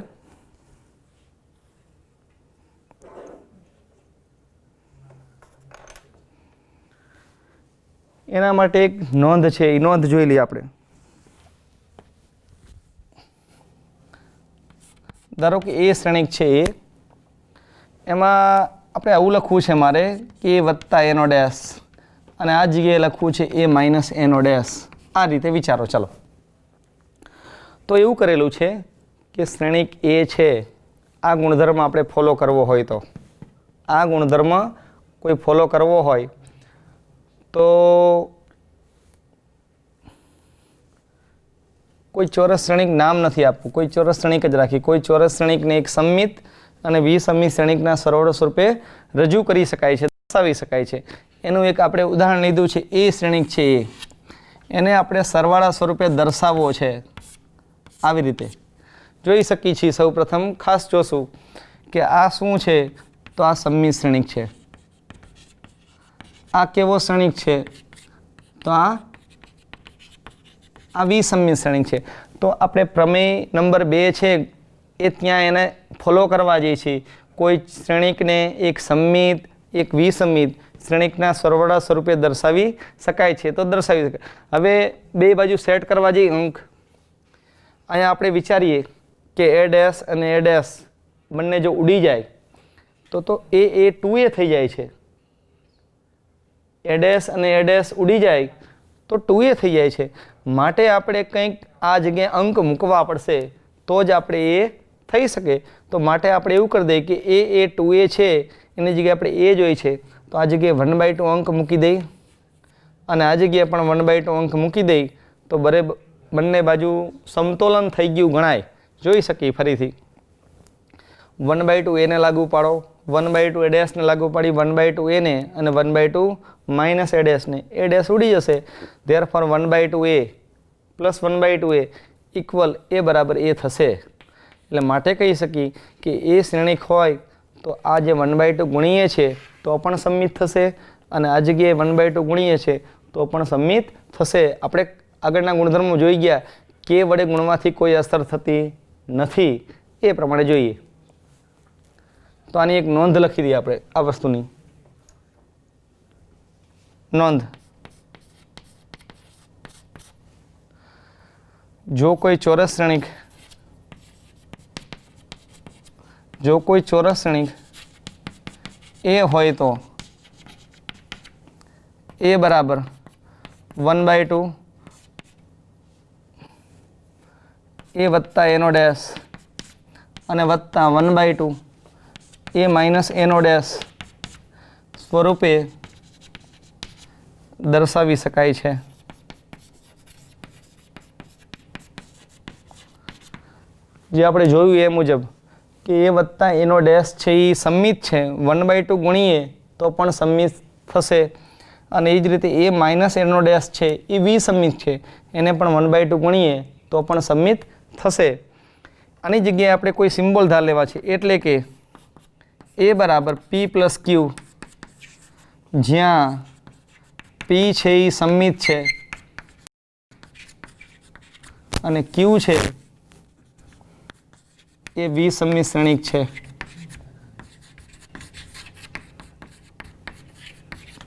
एना माटे एक नोंध छे ए नोंध जोई लईए आपणे। धारो के ए श्रेणिक छे ए एमां आपणे आवुं लखवुं छे मारे कि ए वत्ता ए नो डैश अने आ जग्याए लखवुं छे ए माइनस ए नो डैश। आ रीते विचारो चलो। तो एवुं करेलुं छे कि श्रेणिक ए छे आ गुणधर्म आपणे फॉलो करवो होय तो आ गुणधर्म कोई फॉलो करवो होय तो કોઈ ચોરસ શ્રેણિક નામ નથી આપવું, કોઈ ચોરસ શ્રેણિક જ રાખી. કોઈ ચોરસ શ્રેણિકને એક સમમિત અને વિસમિત શ્રેણિકના સરવાળો સ્વરૂપે રજૂ કરી શકાય છે, દર્શાવી શકાય છે. એનું એક આપણે ઉદાહરણ લીધું છે, એ શ્રેણિક છે એ, એને આપણે સરવાળા સ્વરૂપે દર્શાવવો છે. આવી રીતે જોઈ શકીએ છીએ. સૌ પ્રથમ ખાસ જોશું કે આ શું છે, તો આ સમમિત શ્રેણિક છે. આ કેવો શ્રેણિક છે, તો આ વિસમિત શ્રેણિક છે. તો આપણે પ્રમેય નંબર 2 છે એ ત્યાં એને ફોલો કરવા જઈએ છીએ. કોઈ શ્રેણિકને એક સમમિત એક વિસમિત શ્રેણિકના સરવાળા સ્વરૂપે દર્શાવી શકાય છે, તો દર્શાવી શકાય. હવે બે બાજુ સેટ કરવા જઈએ અંક. અહીંયા આપણે વિચારીએ કે a ડેશ અને a ડેશ બંને જો ઉડી જાય તો એ 2a થઈ જાય છે. a ડેશ અને a ડેશ ઉડી જાય તો 2a થઈ જાય છે. માટે આપણે કંઈક આ જગ્યાએ અંક મૂકવા પડશે તો જ આપણે એ થઈ શકે. તો માટે આપણે એવું કરી દઈએ કે એ 2a છે એની જગ્યાએ આપણે એ જોઈએ છે, તો આ જગ્યાએ 1/2 અંક મૂકી દઈ અને આ જગ્યાએ પણ 1/2 અંક મૂકી દઈ તો બંને બાજુ સમતોલન થઈ ગયું ગણાય. જોઈ શકીએ ફરીથી 1/2 એને લાગુ પાડો, 1/2 a ડેશને લાગુ પાડી, 1/2 એને અને 1/2 માઇનસ a ડેશને. a ડેશ ઉડી જશે, therefore 1/2 a plus 1/2 a equal a બરાબર a થશે. એટલે માટે કહી શકીએ કે એ શ્રેણિક હોય તો આ જે 1/2 ગુણીએ છે તો પણ સમમિત થશે અને આ જગ્યાએ 1/2 ગુણીએ છે તો પણ સમમિત થશે. આપણે આગળના ગુણધર્મો જોઈ ગયા, કે વડે ગુણવાથી કોઈ અસર થતી નથી એ પ્રમાણે જોઈએ. તો આની એક નોંધ લખી દઈએ આપણે આ વસ્તુની નોંધ. જો કોઈ ચોરસ શ્રેણિક એ હોય તો એ બરાબર 1/2 એ વત્તા એનો ડેશ અને વત્તા 1/2 એ માઇનસ એનો ડેશ સ્વરૂપે દર્શાવી શકાય છે. જે આપણે જોયું એ મુજબ કે એ વત્તા એનો ડેશ છે એ સમમિત છે, 1/2 ગુણીએ તો પણ સમમિત થશે. અને એ જ રીતે એ માઇનસ એનો ડેશ છે એ વિસમિત છે, એને પણ 1/2 ગુણીએ તો પણ સમમિત થશે. આની જગ્યાએ આપણે કોઈ સિમ્બોલ ધાર લેવા છે, એટલે કે એ બરાબર p પ્લસ ક્યુ, જ્યાં p છે એ સમમિત છે અને ક્યુ છે એ વિસમિત શ્રેણિક છે.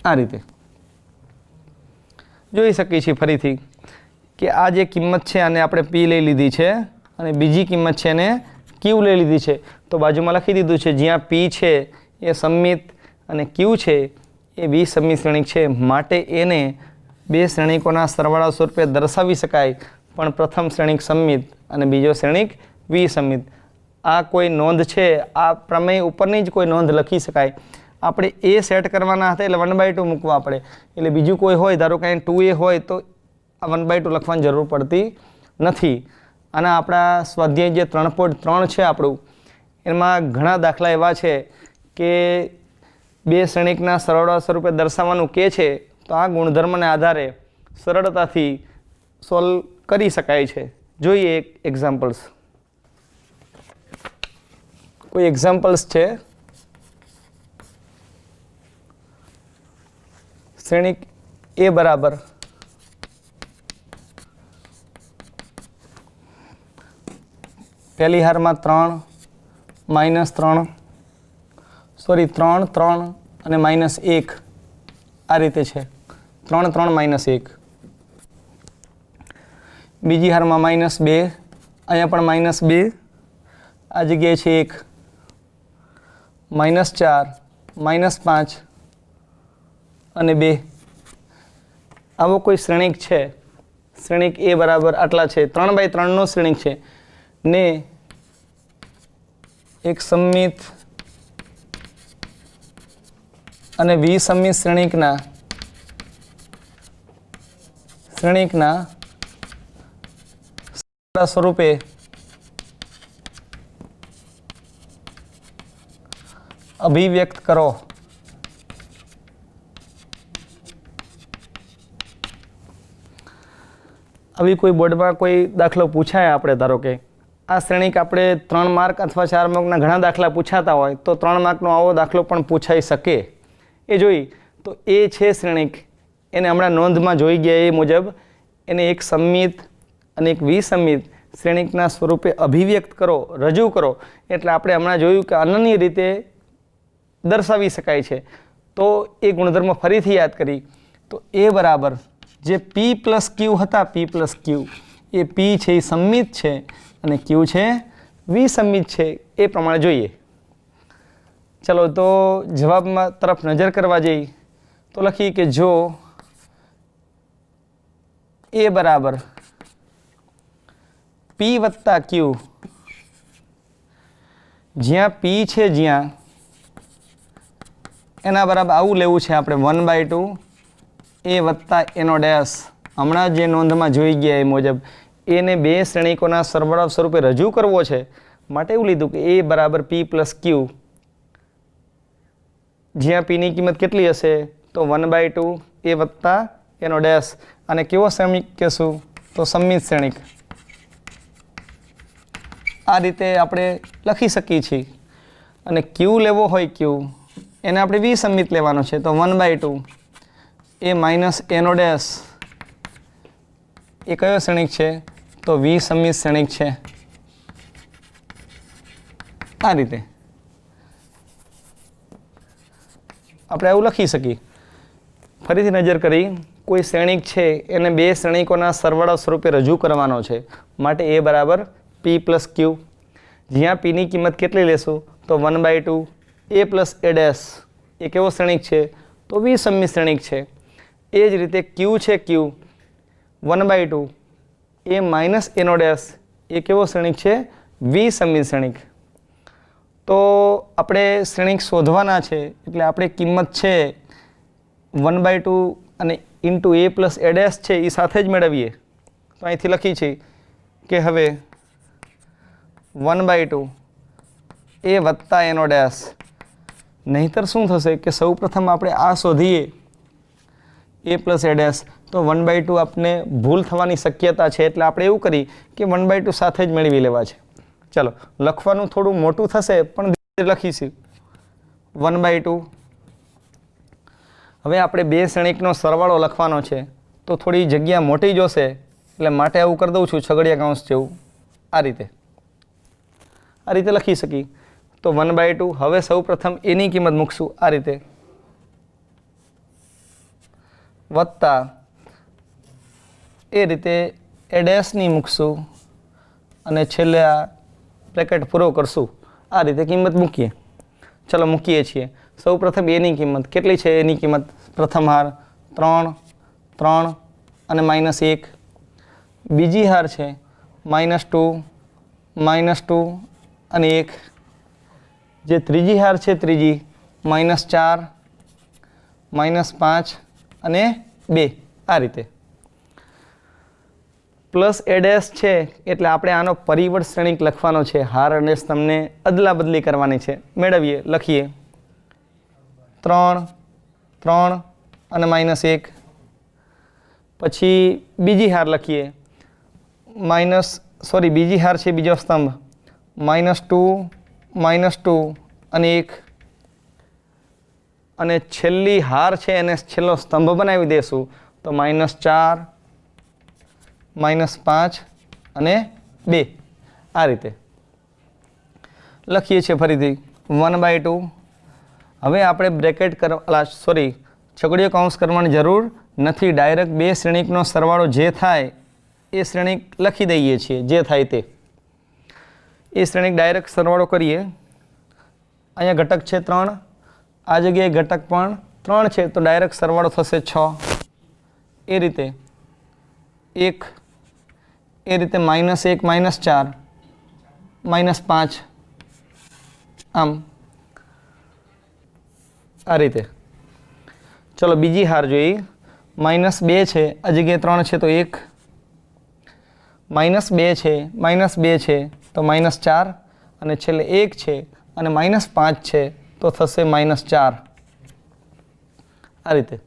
આ રીતે જોઈ શકીએ છીએ ફરીથી કે આ જે કિંમત છે આને આપણે p લઈ લીધી છે અને બીજી કિંમત છે એને q લઈ લીધી છે. તો બાજુમાં લખી દીધું છે જ્યાં p છે એ સમમિત અને q છે એ વિસમિત શ્રેણિક છે, માટે એને બે શ્રેણિકોના સરવાળા સ્વરૂપે દર્શાવી શકાય, પણ પ્રથમ શ્રેણિક સમમિત અને બીજો શ્રેણિક વિસમિત. આ કોઈ નોંધ છે, આ પ્રમેય ઉપરની જ કોઈ નોંધ લખી શકાય. આપણે એ સેટ કરવાના હતા એટલે 1/2 મૂકવા પડે. એટલે બીજું કોઈ હોય, ધારો કે 2a હોય તો આ 1/2 લખવાની જરૂર પડતી નથી. અને આપણા સ્વાધ્યાય જે 3.3 છે આપણું, એમાં ઘણા દાખલા એવા છે કે બે શ્રેણિકના સરવાળા સ્વરૂપે દર્શાવવાનું કે છે, તો આ ગુણધર્મને આધારે સરળતાથી સોલ્વ કરી શકાય છે. જોઈએ એક એક્ઝામ્પલ્સ. કોઈ એક્ઝામ્પલ્સ છે. શ્રેણિક એ બરાબર પહેલી હારમાં 3 -3 સોરી 3 3 અને -1 આ રીતે છે. 3 3 -1. બીજી હારમાં -2, અહીંયા પણ -2, આ જગ્યાએ છે 1, -4 -5 અને 2. આવો કોઈ શ્રેણિક છે, શ્રેણિક એ બરાબર આટલા છે, 3/3 નો શ્રેણિક છે ને એક સમમિત અને વિસમિત શ્રેણિકના સ્વરૂપે અભિવ્યક્ત કરો. આવી કોઈ બોર્ડમાં કોઈ દાખલો પૂછાય, આપણે ધારો કે આ શ્રેણિક આપણે 3 માર્ક અથવા 4 માર્કના ઘણા દાખલા પૂછાતા હોય તો 3 માર્કનો આવો દાખલો પણ પૂછાઈ શકે. એ જોઈ તો એ છે શ્રેણિક, એને હમણાં નોંધમાં જોઈ ગયા એ મુજબ એને એક સમમિત અને એક વિસમિત શ્રેણિકના સ્વરૂપે અભિવ્યક્ત કરો, રજૂ કરો. એટલે આપણે હમણાં જોયું કે અનન્ય રીતે દર્શાવી શકાય છે. તો એ ગુણધર્મ ફરીથી યાદ કરી તો એ બરાબર જે P પ્લસ Q હતા, P પ્લસ Q, એ P છે એ સમમિત છે અને Q છે વિસમિત છે, એ પ્રમાણે જોઈએ. ચલો તો જવાબમાં તરફ નજર કરવા જઈએ તો લખીએ કે જો એ બરાબર P વત્તા Q, જ્યાં P છે જ્યાં એના બરાબર આવું લેવું છે આપણે 1/2 એ વત્તા એનો ડેશ, હમણાં જે નોંધમાં જોઈ ગયા એ મુજબ એને બે શ્રેણિકોના સરવાળા સ્વરૂપે રજૂ કરવો છે. માટે એવું લીધું કે એ બરાબર P પ્લસ Q, જ્યાં Pની કિંમત કેટલી હશે તો 1/2 એ વત્તા એનો ડેશ, અને કેવો શ્રેણિક કહેશું તો સમમિત શ્રેણિક. આ રીતે આપણે લખી શકીએ છીએ. અને Q લેવો હોય Q, એને આપણે વિસમિત લેવાનો છે તો 1/2 એ માઇનસ એનો ડેશ, એ કયો શ્રેણિક છે તો વિસમિત શ્રેણિક છે. આ રીતે આપણે આવું લખી શકીએ. ફરીથી નજર કરી, કોઈ શ્રેણિક છે એને બે શ્રેણિકોના સરવાળા સ્વરૂપે રજૂ કરવાનો છે. માટે એ બરાબર P પ્લસ Q, જ્યાં Pની કિંમત કેટલી લેશું તો 1/2 એ પ્લસ એ ડેશ, એ કેવો શ્રેણિક છે તો વિસમિત શ્રેણિક છે. એ જ રીતે Q છે Q, 1/2 એ માઇનસ એનો ડેશ, એ કેવો શ્રેણિક છે વિસમિત શ્રેણિક. તો આપણે શ્રેણિક શોધવાના છે એટલે આપણે કિંમત છે 1/2 અને ઇન્ટુ એ પ્લસ એ ડેશ છે એ સાથે જ મેળવીએ. તો અહીંથી લખી છે કે હવે 1/2 એ વત્તા એનો ડેશ. નહીંતર શું થશે કે સૌ પ્રથમ આપણે આ શોધીએ એ પ્લસ એ ડેશ તો 1/2 આપને ભૂલ થવાની શક્યતા છે. એટલે આપણે એવું કરી કે 1/2 સાથે જ મેળવી લેવા છે. ચલો લખવાનું થોડું મોટું થશે પણ લખીશું 1/2. હવે આપણે બે શ્રેણિકનો સરવાળો લખવાનો છે તો થોડી જગ્યા મોટી જોશે, એટલે માટે આવું કરી દઉં છું છગડીયા કૌંસ જેવું. આ રીતે લખી શકીએ તો 1/2. હવે સૌ પ્રથમ એની કિંમત મૂકશું આ રીતે, વત્તા એ રીતે એ ડેશની મૂકશું અને છેલ્લે આ બ્રેકેટ પૂરો કરશું. આ રીતે કિંમત મૂકીએ. ચલો મૂકીએ છીએ. સૌ પ્રથમ એની કિંમત કેટલી છે? એની કિંમત પ્રથમ હાર 3, 3 અને -1. બીજી હાર છે -2, -2 અને 1. જે ત્રીજી હાર છે ત્રીજી -4, -5 અને 2. આ રીતે પ્લસ એ ડેશ છે એટલે આપણે આનો પરિવર્ત શ્રેણિક લખવાનો છે. હાર અને તમને અદલા બદલી કરવાની છે. મેળવીએ, લખીએ 3, 3 અને -1. પછી બીજી હાર લખીએ બીજી હાર છે બીજો સ્તંભ -2, -2 અને 1. અને છેલ્લી હાર છે એને છેલ્લો સ્તંભ બનાવી દેશું તો -4, -5 અને 2. આ રીતે લખીએ છીએ. ફરીથી 1/2. હવે આપણે બ્રેકેટ છગડીયો કૌંસ કરવાની જરૂર નથી. ડાયરેક્ટ બે શ્રેણિકનો સરવાળો જે થાય એ શ્રેણિક લખી દઈએ છીએ. જે થાય તે એ શ્રેણિક ડાયરેક્ટ સરવાળો કરીએ. અહીંયા ઘટક છે 3, આ જગ્યાએ ઘટક પણ 3 છે તો ડાયરેક્ટ સરવાળો થશે 6. એ રીતે 1, એ રીતે -1, -4, -5, આમ આ રીતે. ચલો બીજી હાર જોઈએ. -2 છે, આ જગ્યાએ 3 છે તો 1, -2 છે, -2 છે તો -4 અને છેલ્લે 1 છે અને -5 છે તો થશે -4 આ રીતે.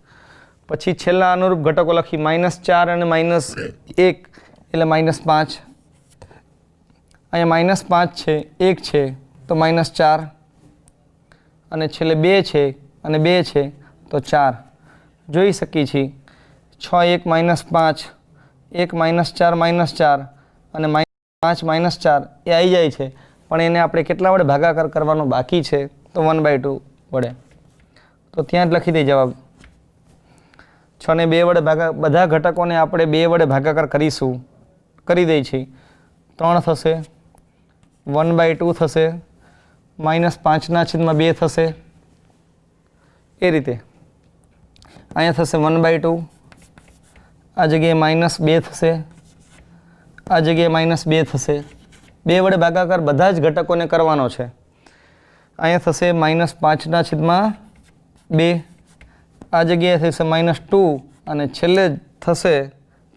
પછી છેલ્લા અનુરૂપ ઘટકો લખી -4 અને -1 એટલે -5. અહીંયા -5 છે 1 છે તો -4 અને છેલ્લે 2 છે અને 2 છે તો 4. જોઈ શકીએ છીએ 6 1 -5 1 -4 -4 અને -5 -4 એ આવી જાય છે, પણ એને આપણે કેટલા વડે ભાગાકાર કરવાનો બાકી છે તો 1/2 વડે. તો ત્યાં જ લખી દઈએ જવાબ. 6 ને 2 વડે બધા ઘટકોને આપણે 2 વડે ભાગાકાર કરીશું, કરી દઈએ છીએ. 3 થશે, 1/2 થશે, -5/2 થશે. એ રીતે અહીંયા થશે 1/2, આ જગ્યાએ -2 થશે, આ જગ્યાએ -2 થશે. 2 વડે ભાગાકાર બધા જ ઘટકોને કરવાનો છે. અહીંયા થશે -5/2, આ જગ્યાએ થશે -2 અને છેલ્લે થશે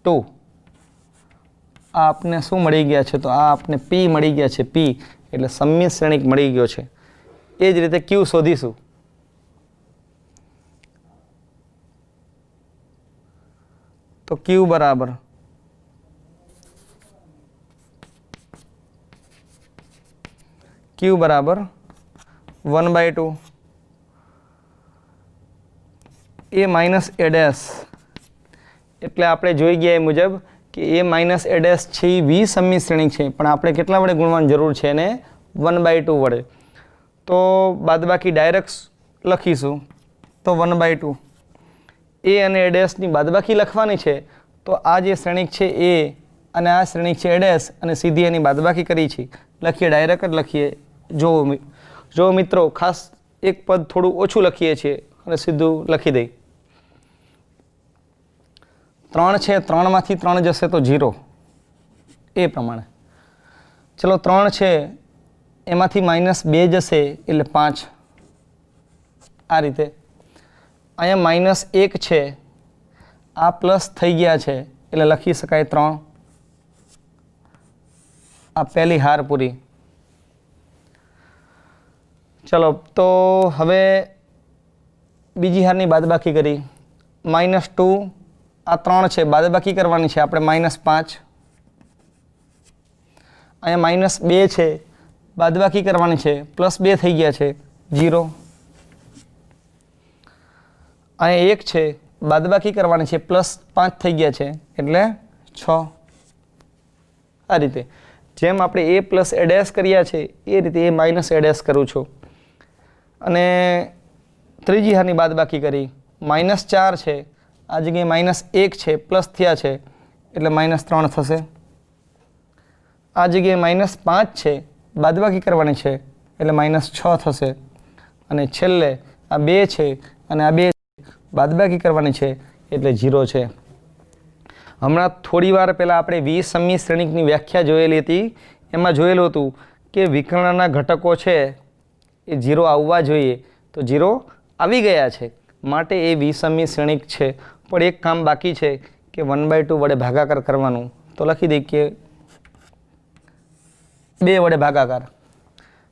2. આ આપને શું મળી ગયા છે? તો આ આપને P મળી ગયા છે. P એટલે સમમિત શ્રેણિક મળી ગયો છે. એ જ રીતે Q શોધીશું. તો Q બરાબર Q બરાબર 1/2 A માઇનસ A ડેશ. એટલે આપણે જોઈ ગયા એ મુજબ કે A માઇનસ A ડેશ છે એ વિસમિત શ્રેણિક છે, પણ આપણે કેટલા વડે ગુણવાની જરૂર છે? એને 1/2 વડે. તો બાદબાકી ડાયરેક્ટ લખીશું. તો 1/2 A અને A ડેશની બાદબાકી લખવાની છે. તો આ જે શ્રેણિક છે A અને આ શ્રેણિક છે A ડેશ અને સીધી એની બાદબાકી કરી છે. લખીએ, ડાયરેક્ટ જ લખીએ. જો મિત્રો ખાસ એક પદ થોડું ઓછું લખીએ છીએ અને સીધું લખી દઈ. 3 છે, 3માંથી 3 જશે તો 0, એ પ્રમાણે. ચલો 3 છે એમાંથી -2 જશે એટલે 5, આ રીતે. અહીંયા -1 છે, આ પ્લસ થઈ ગયા છે એટલે લખી શકાય 3. આ પહેલી હાર પૂરી. ચલો તો હવે બીજી હારની બાદબાકી કરી. -2, આ 3 છે, બાદબાકી કરવાની છે આપણે. -5, અહીંયા -2 છે, બાદબાકી કરવાની છે. +2 થઈ ગયા છે, 0. અહીંયા 1 છે, બાદબાકી કરવાની છે. +5 થઈ ગયા છે એટલે 6. આ રીતે જેમ આપણે A પ્લસ A ડેશ કર્યા છે એ રીતે A માઇનસ A ડેશ કરું છું. અને ત્રીજી હારની બાદબાકી કરી. -4 છે, આ જગ્યાએ -1 છે, પ્લસ થયા છે એટલે -3 થશે. આ જગ્યાએ -5 છે, બાદબાકી કરવાની છે એટલે -6 થશે. અને છેલ્લે આ 2 છે અને આ 2 બાદબાકી કરવાની છે એટલે 0 છે. હમણાં થોડી વાર પહેલાં આપણે વિસમિત શ્રેણિકની વ્યાખ્યા જોયેલી હતી. એમાં જોયેલું હતું કે વિકર્ણના ઘટકો છે એ 0 આવવા જોઈએ, તો 0 આવી ગયા છે, માટે એ વિસમિત શ્રેણિક છે. પણ એક કામ બાકી છે કે 1/2 વડે ભાગાકાર કરવાનું. તો લખી દઈએ કે 2 વડે ભાગાકાર.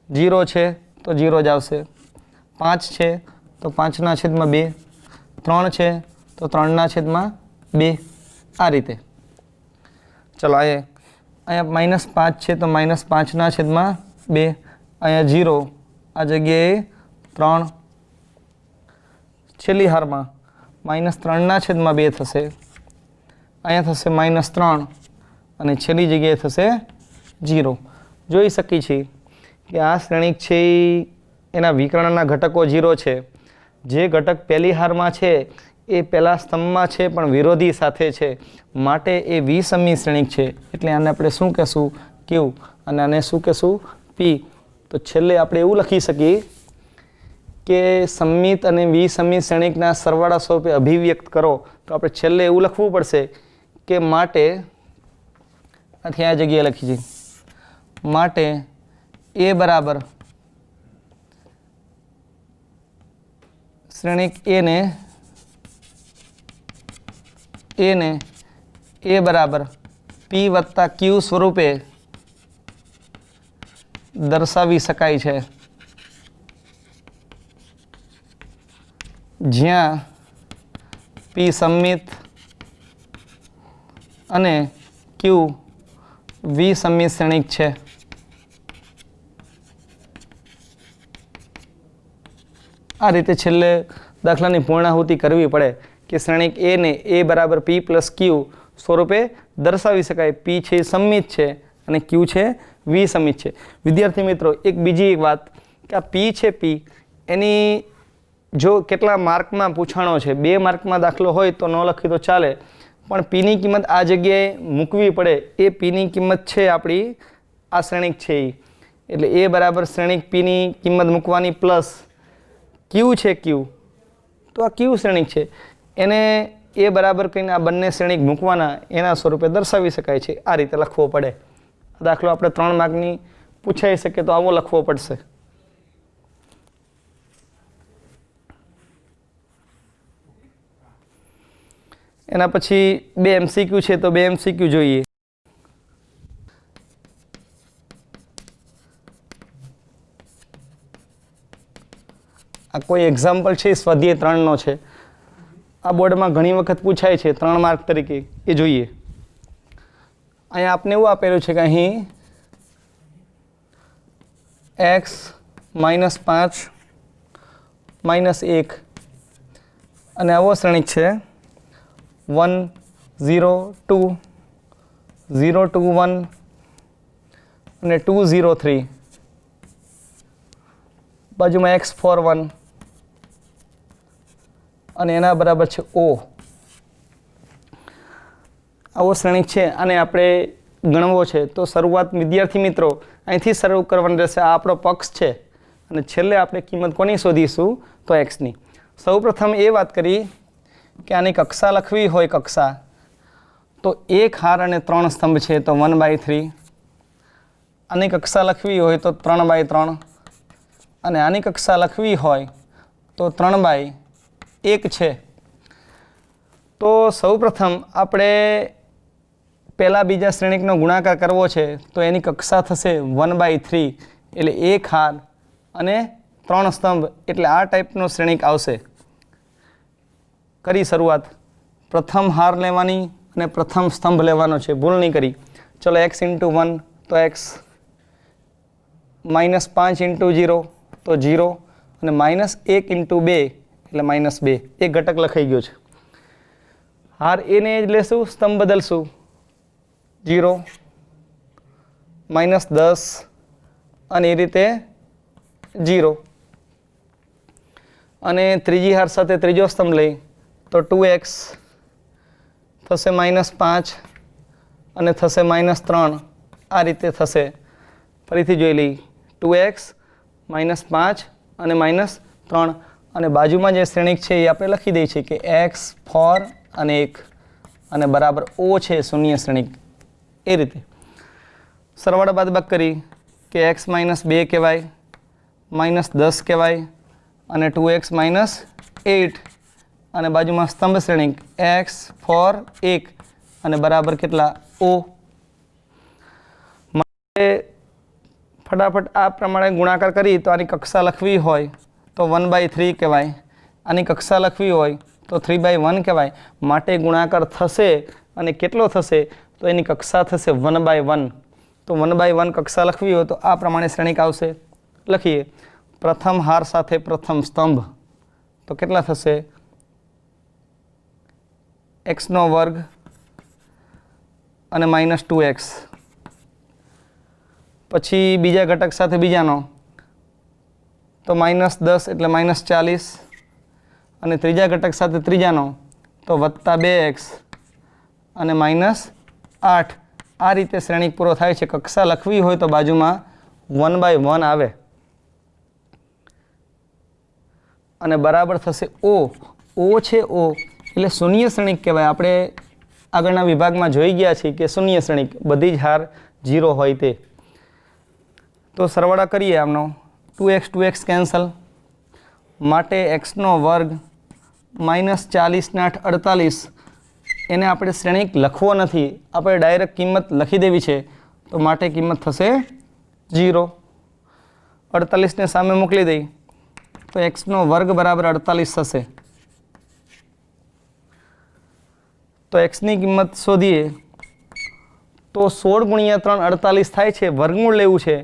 0 છે તો 0 જ આવશે, 5 છે તો 5/2, 3 છે તો 3/2, આ રીતે. ચલો અહીંયા -5 છે તો -5/2, અહીંયા 0, આ જગ્યાએ 3. છેલ્લી હારમાં -3/2 થશે, અહીંયા થશે -3 અને છેલ્લી જગ્યાએ થશે 0. જોઈ શકીએ છીએ કે આ શ્રેણિક છે એના વિકર્ણના ઘટકો 0 છે. જે ઘટક પહેલી હારમાં છે એ પહેલા સ્તંભમાં છે પણ વિરોધી સાથે છે, માટે એ વિસમિત શ્રેણિક છે. એટલે આને આપણે શું કહેશું? Q. અને આને શું કહેશું? P. તો છેલ્લે આપણે એવું લખી શકીએ કે સમમિત અને વિસમિત શ્રેણિકના સરવાળા સ્વરૂપે અભિવ્યક્ત કરો. તો આપણે છેલ્લે એવું લખવું પડશે કે માટે, આથી આ જગ્યાએ લખી છે, માટે A બરાબર શ્રેણિક A ને A બરાબર P વત્તા Q સ્વરૂપે દર્શાવી શકાય છે, જ્યાં P સમમિત અને Q વિસમિત શ્રેણિક છે. આ રીતે છેલ્લે દાખલાની પૂર્ણાહુતિ કરવી પડે કે શ્રેણિક એ ને એ બરાબર P પ્લસ Q સ્વરૂપે દર્શાવી શકાય. P છે એ સમમિત છે અને Q છે વિસમિત છે. વિદ્યાર્થી મિત્રો, એક બીજી વાત કે આ P છે P એની જો કેટલા માર્કમાં પૂછાણો છે, 2 માર્કમાં દાખલો હોય તો ન લખી તો ચાલે, પણ Pની કિંમત આ જગ્યાએ મૂકવી પડે. એ Pની કિંમત છે આપણી આ શ્રેણિક છે એ, એટલે એ બરાબર શ્રેણિક Pની કિંમત મૂકવાની પ્લસ Q છે Q, તો આ Q શ્રેણિક છે એને એ બરાબર કહીને આ બંને શ્રેણિક મૂકવાના, એના સ્વરૂપે દર્શાવી શકાય છે. આ રીતે લખવો પડે. દાખલો આપણે 3 માર્કની પૂછાઈ શકે તો આવો લખવો પડશે. એના પછી 2 MCQ છે તો 2 MCQ જોઈએ. આ કોઈ એક્ઝામ્પલ છે સ્વાધ્યાય 3નો છે. આ બોર્ડમાં ઘણી વખત પૂછાય છે 3 માર્ક તરીકે, એ જોઈએ. અહીંયા આપને એવું આપેલું છે કે અહીં x -5 -1 અને આવો શ્રેણિક છે 1 0 2 0 2 1 અને 2 0 3, બાજુમાં x 4 1 અને એના બરાબર છે O. આવો શ્રેણિક છે અને આપણે ગણવો છે. તો શરૂઆત વિદ્યાર્થી મિત્રો અહીંથી શરૂ કરવાની રહેશે. આ આપણો પક્ષ છે અને છેલ્લે આપણે કિંમત કોની શોધીશું તો x ની. સૌપ્રથમ એ વાત કરી કે આની કક્ષા લખવી હોય કક્ષા, તો 1 હાર અને 3 સ્તંભ છે તો 1/3. આની કક્ષા લખવી હોય તો 3/3 અને આની કક્ષા લખવી હોય તો 3/1 છે. તો સૌપ્રથમ આપણે પહેલા બીજા શ્રેણિકનો ગુણાકાર કરવો છે તો એની કક્ષા થશે 1/3 એટલે 1 હાર અને 3 સ્તંભ, એટલે આ ટાઈપનો શ્રેણિક આવશે. કરી શરૂઆત. પ્રથમ હાર લેવાની અને પ્રથમ સ્તંભ લેવાનો છે, ભૂલ નહીં કરી. ચલો x × 1 તો x, -5 × 0 તો 0 અને -1 × 2 એટલે -2. એક ઘટક લખાઈ ગયો છે. હાર એને જ લેશું, સ્તંભ બદલશું 0 -10 અને એ રીતે 0 અને ત્રીજી હાર સાથે ત્રીજો સ્તંભ લઈ તો 2x થશે -5 અને થશે -3. આ રીતે થશે. ફરીથી જોઈ લઈ 2x -5 અને -3 અને બાજુમાં જે શ્રેણિક છે એ આપણે લખી દઈએ છીએ કે x 4 અને 1 અને બરાબર O છે શૂન્ય શ્રેણિક. એ રીતે સરવાળા બાદબાકી કરી કે x -2 કહેવાય, -10 કહેવાય અને 2x -8 અને બાજુમાં સ્તંભ શ્રેણિક x 4 1 અને બરાબર કેટલા O. માટે ફટાફટ આ પ્રમાણે ગુણાકાર કરી તો આની કક્ષા લખવી હોય તો 1/3 કહેવાય, આની કક્ષા લખવી હોય તો 3/1 કહેવાય. માટે ગુણાકાર થશે અને કેટલો થશે તો એની કક્ષા થશે 1/1. તો 1/1 કક્ષા લખવી હોય તો આ પ્રમાણે શ્રેણિક આવશે. લખીએ. પ્રથમ હાર સાથે પ્રથમ સ્તંભ તો કેટલા થશે x² અને -2x. પછી બીજા ઘટક સાથે બીજાનો તો -10 એટલે -40 અને ત્રીજા ઘટક સાથે ત્રીજાનો તો +2x અને -8. આ રીતે શ્રેણિક પૂરો થાય છે. કક્ષા લખવી હોય તો બાજુમાં 1/1 આવે અને બરાબર થશે O. O છે O એટલે શૂન્ય શ્રેણિક કહેવાય. આપણે આગળના વિભાગમાં જોઈ ગયા છીએ કે શૂન્ય શ્રેણિક બધી જ હાર 0 હોય તે. તો સરવાળા કરીએ આમનો 2x કેન્સલ, માટે x² -40 ને 8 48 એને આપણે શ્રેણિક લખવો નથી, આપણે ડાયરેક્ટ કિંમત લખી દેવી છે, તો માટે કિંમત થશે 0. 48ને સામે મોકલી દઈ તો x² બરાબર 48 થશે. તો xની કિંમત શોધીએ તો 16 ગુણ્યા 3 48 થાય છે. વર્ગમૂળ લેવું છે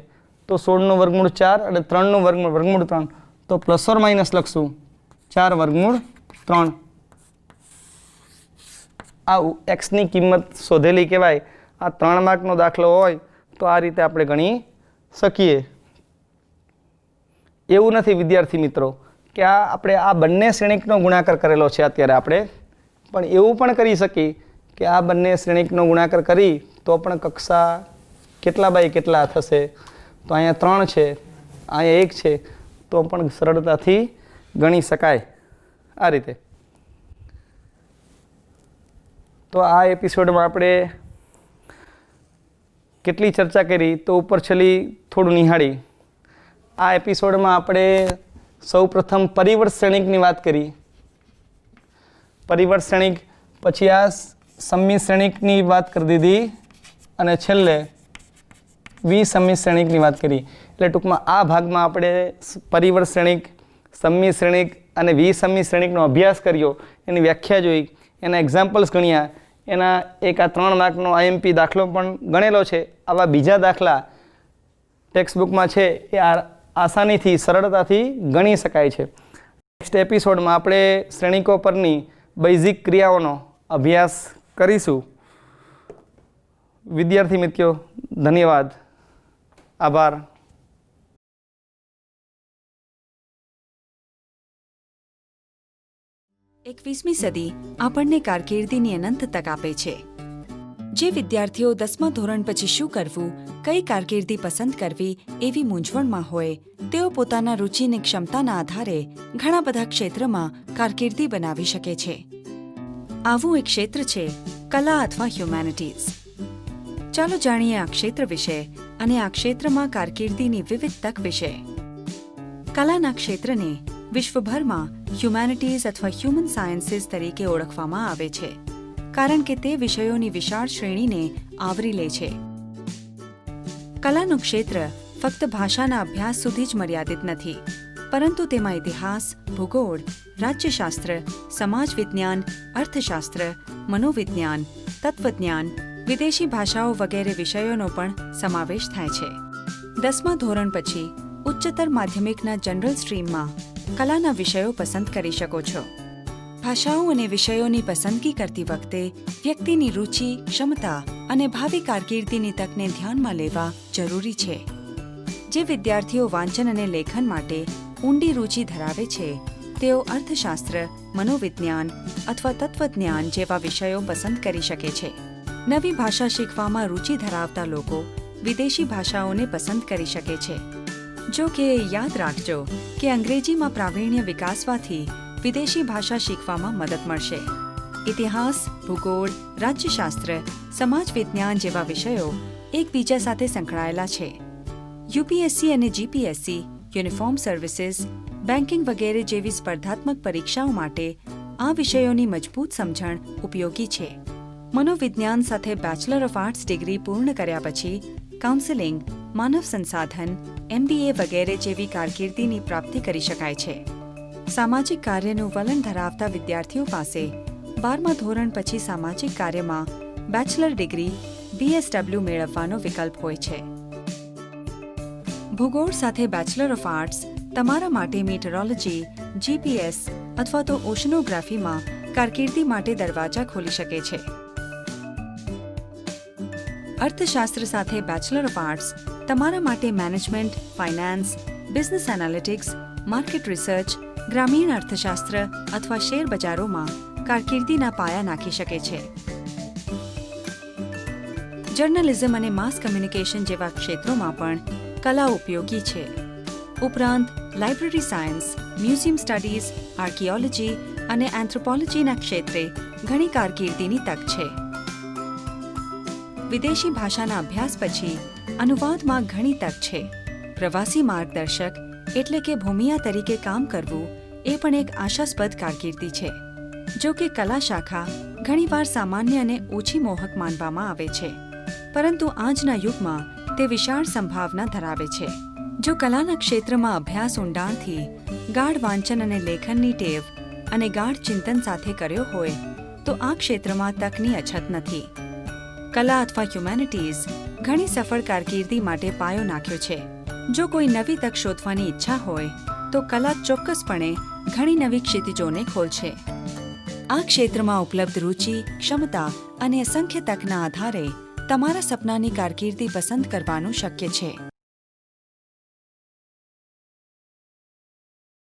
તો 16નું વર્ગમૂળ 4 અને 3નું વર્ગમૂળ 3, તો પ્લસ ઓર માઇનસ લખશું 4 વર્ગમૂળ 3. આ એક્સની કિંમત શોધેલી કહેવાય. આ 3 માર્કનો દાખલો હોય તો આ રીતે આપણે ગણી શકીએ. એવું નથી વિદ્યાર્થી મિત્રો કે આપણે આ બંને શ્રેણિકનો ગુણાકાર કરેલો છે અત્યારે આપણે, પણ એવું પણ કરી શકીએ કે આ બંને શ્રેણિકનો ગુણાકાર કરી તો પણ કક્ષા કેટલા બાય કેટલા થશે. તો અહીંયા 3 છે, અહીંયા 1 છે, તો પણ સરળતાથી ગણી શકાય આ રીતે. તો આ એપિસોડમાં આપણે કેટલી ચર્ચા કરી તો ઉપર છેલ્લી થોડું નિહાળી. આ એપિસોડમાં આપણે સૌપ્રથમ પરિવર્ત શ્રેણિકની વાત કરી. પરિવર્ત શ્રેણિક, પછી આ સંમિત શ્રેણિકની વાત કરી દીધી અને છેલ્લે વિસંમિત શ્રેણિકની વાત કરી. એટલે ટૂંકમાં આ ભાગમાં આપણે પરિવર્ત શ્રેણિક, સંમિત શ્રેણિક અને વિસંમિત શ્રેણિકનો અભ્યાસ કર્યો, એની વ્યાખ્યા જોઈ, એના એક્ઝામ્પલ્સ ગણ્યા, એના એક આ 3 માર્કનો IMP દાખલો પણ ગણેલો છે. આવા બીજા દાખલા ટેક્સ્ટબુકમાં છે એ આસાનીથી સરળતાથી ગણી શકાય છે. નેક્સ્ટ એપિસોડમાં આપણે શ્રેણિકો પરની બેઝિક ક્રિયાઓનો અભ્યાસ કરીશું. વિદ્યાર્થી મિત્રો, ધન્યવાદ, આભાર. 21મી સદી આપણને કારકિર્દીની અનંત તક આપે છે. જે વિદ્યાર્થીઓ 10મા ધોરણ પછી શું કરવું, કઈ કારકિર્દી પસંદ કરવી એવી મૂંઝવણમાં હોય, તેઓ પોતાના રુચિની ક્ષમતાના આધારે ઘણા બધા ક્ષેત્રમાં કારકિર્દી બનાવી શકે છે. આવું એક ક્ષેત્ર છે કલા અથવા હ્યુમેનિટીઝ. ચાલો જાણીએ આ ક્ષેત્ર વિશે અને આ ક્ષેત્રમાં કારકિર્દીની વિવિધ તક વિશે. કલાના ક્ષેત્રને વિશ્વભરમાં હ્યુમેનિટીઝ અથવા હ્યુમન સાયન્સીસ તરીકે ઓળખવામાં આવે છે, કારણ કે તે વિષયોની વિશાળ શ્રેણીને આવરી લે છે. કલાનું ક્ષેત્ર ફક્ત ભાષાના અભ્યાસ સુધી જ મર્યાદિત નથી, પરંતુ તેમાં ઇતિહાસ, ભૂગોળ, રાજ્યશાસ્ત્ર, સમાજ વિજ્ઞાન, અર્થશાસ્ત્ર, મનોવિજ્ઞાન, તત્વજ્ઞાન, વિદેશી ભાષાઓ વગેરે વિષયોનો પણ સમાવેશ થાય છે. 10મા ધોરણ પછી ઉચ્ચતર માધ્યમિકના જનરલ સ્ટ્રીમમાં કલાના વિષયો પસંદ કરી શકો છો. ભાષાઓ અને વિષયોની પસંદગી કરતી વખતે વ્યક્તિની રુચિ, ક્ષમતા અને ભાવિ કારકિર્દીની તકને ધ્યાનમાં લેવા જરૂરી છે. જે વિદ્યાર્થીઓ વાંચન અને લેખન માટે ઊંડી રુચિ ધરાવે છે, તેઓ અર્થશાસ્ત્ર, મનોવિજ્ઞાન અથવા તત્વજ્ઞાન જેવા વિષયો પસંદ કરી શકે છે. નવી ભાષા શીખવામાં રુચિ ધરાવતા લોકો વિદેશી ભાષાઓને પસંદ કરી શકે છે. જો કે યાદ રાખજો કે અંગ્રેજીમાં પ્રાવીણ્ય વિકાસવાથી વિદેશી ભાષા શીખવામાં મદદ મળશે. ઇતિહાસ, ભૂગોળ, રાજ્યશાસ્ત્ર, સમાજ વિજ્ઞાન જેવા વિષયો એકબીજા સાથે સંકળાયેલા છે. UPSC અને GPSC, યુનિફોર્મ સર્વિસીસ, બેન્કિંગ વગેરે જેવી સ્પર્ધાત્મક પરીક્ષાઓ માટે આ વિષયોની મજબૂત સમજણ ઉપયોગી છે. મનોવિજ્ઞાન સાથે બેચલર ઓફ આર્ટ્સ ડિગ્રી પૂર્ણ કર્યા પછી કાઉન્સેલિંગ, માનવ સંસાધન, MBA વગેરે જેવી કારકિર્દીની પ્રાપ્તિ કરી શકાય છે. સામાજિક કાર્યનું વલણ ધરાવતા વિદ્યાર્થીઓ પાસે 12મા ધોરણ પછી સામાજિક કાર્યમાં બેચલર ડિગ્રી BSW મેળવવાનો વિકલ્પ હોય છે. ભૂગોળ સાથે બેચલર ઓફ આર્ટ્સ તમારા માટે મીટરોલોજી, GPS અથવા તો ઓશનોગ્રાફીમાં કારકિર્દી માટે દરવાજા ખોલી શકે છે. અર્થશાસ્ત્ર સાથે બેચલર ઓફ આર્ટ્સ તમારા માટે management, finance, business analytics, market research, ગ્રામીણ અર્થશાસ્ત્ર અથવા શેર બજારોમાં કારકિર્દીના પાયા નાખી શકે છે. જર્નલિઝમ અને માસ કમ્યુનિકેશન જેવા ક્ષેત્રોમાં પણ કલા ઉપયોગી છે. ઉપરાંત library science, museum studies, archaeology અને એન્થ્રોપોલોજીના ક્ષેત્રે ઘણી કારકિર્દીની તક છે. વિદેશી ભાષાના અભ્યાસ પછી અનુવાદમાં ઘણી તક છે. પ્રવાસી માર્ગદર્શક એટલે કે ભૂમિયા તરીકે કામ કરવું એ પણ એક આશાસ્પદ કારકિર્દી છે. જો કે કલા શાખા ઘણીવાર સામાન્ય અને ઓછી મોહક માનવામાં આવે છે, પરંતુ આજના યુગમાં તે વિશાળ સંભાવના ધરાવે છે. જો કલાના ક્ષેત્રમાં અભ્યાસ ઊંડાણથી, ગાઢ વાંચન અને લેખનની ટેવ અને ગાઢ ચિંતન સાથે કર્યો હોય તો આ ક્ષેત્રમાં તકની અછત નથી. કલા અથવા હ્યુમેનિટીઝ ઘણી સફળ કારકિર્દી માટે પાયો નાખ્યો છે. જો કોઈ નવી તક શોધવાની ઈચ્છા હોય તો કલા ચોક્કસપણે ઘણી નવી ક્ષિતિજોને ખોલશે. આ ક્ષેત્રમાં ઉપલબ્ધ રુચિ, ક્ષમતા અને અસંખ્ય તકના આધારે તમારા સપનાની કારકિર્દી પસંદ કરવાનું શક્ય છે.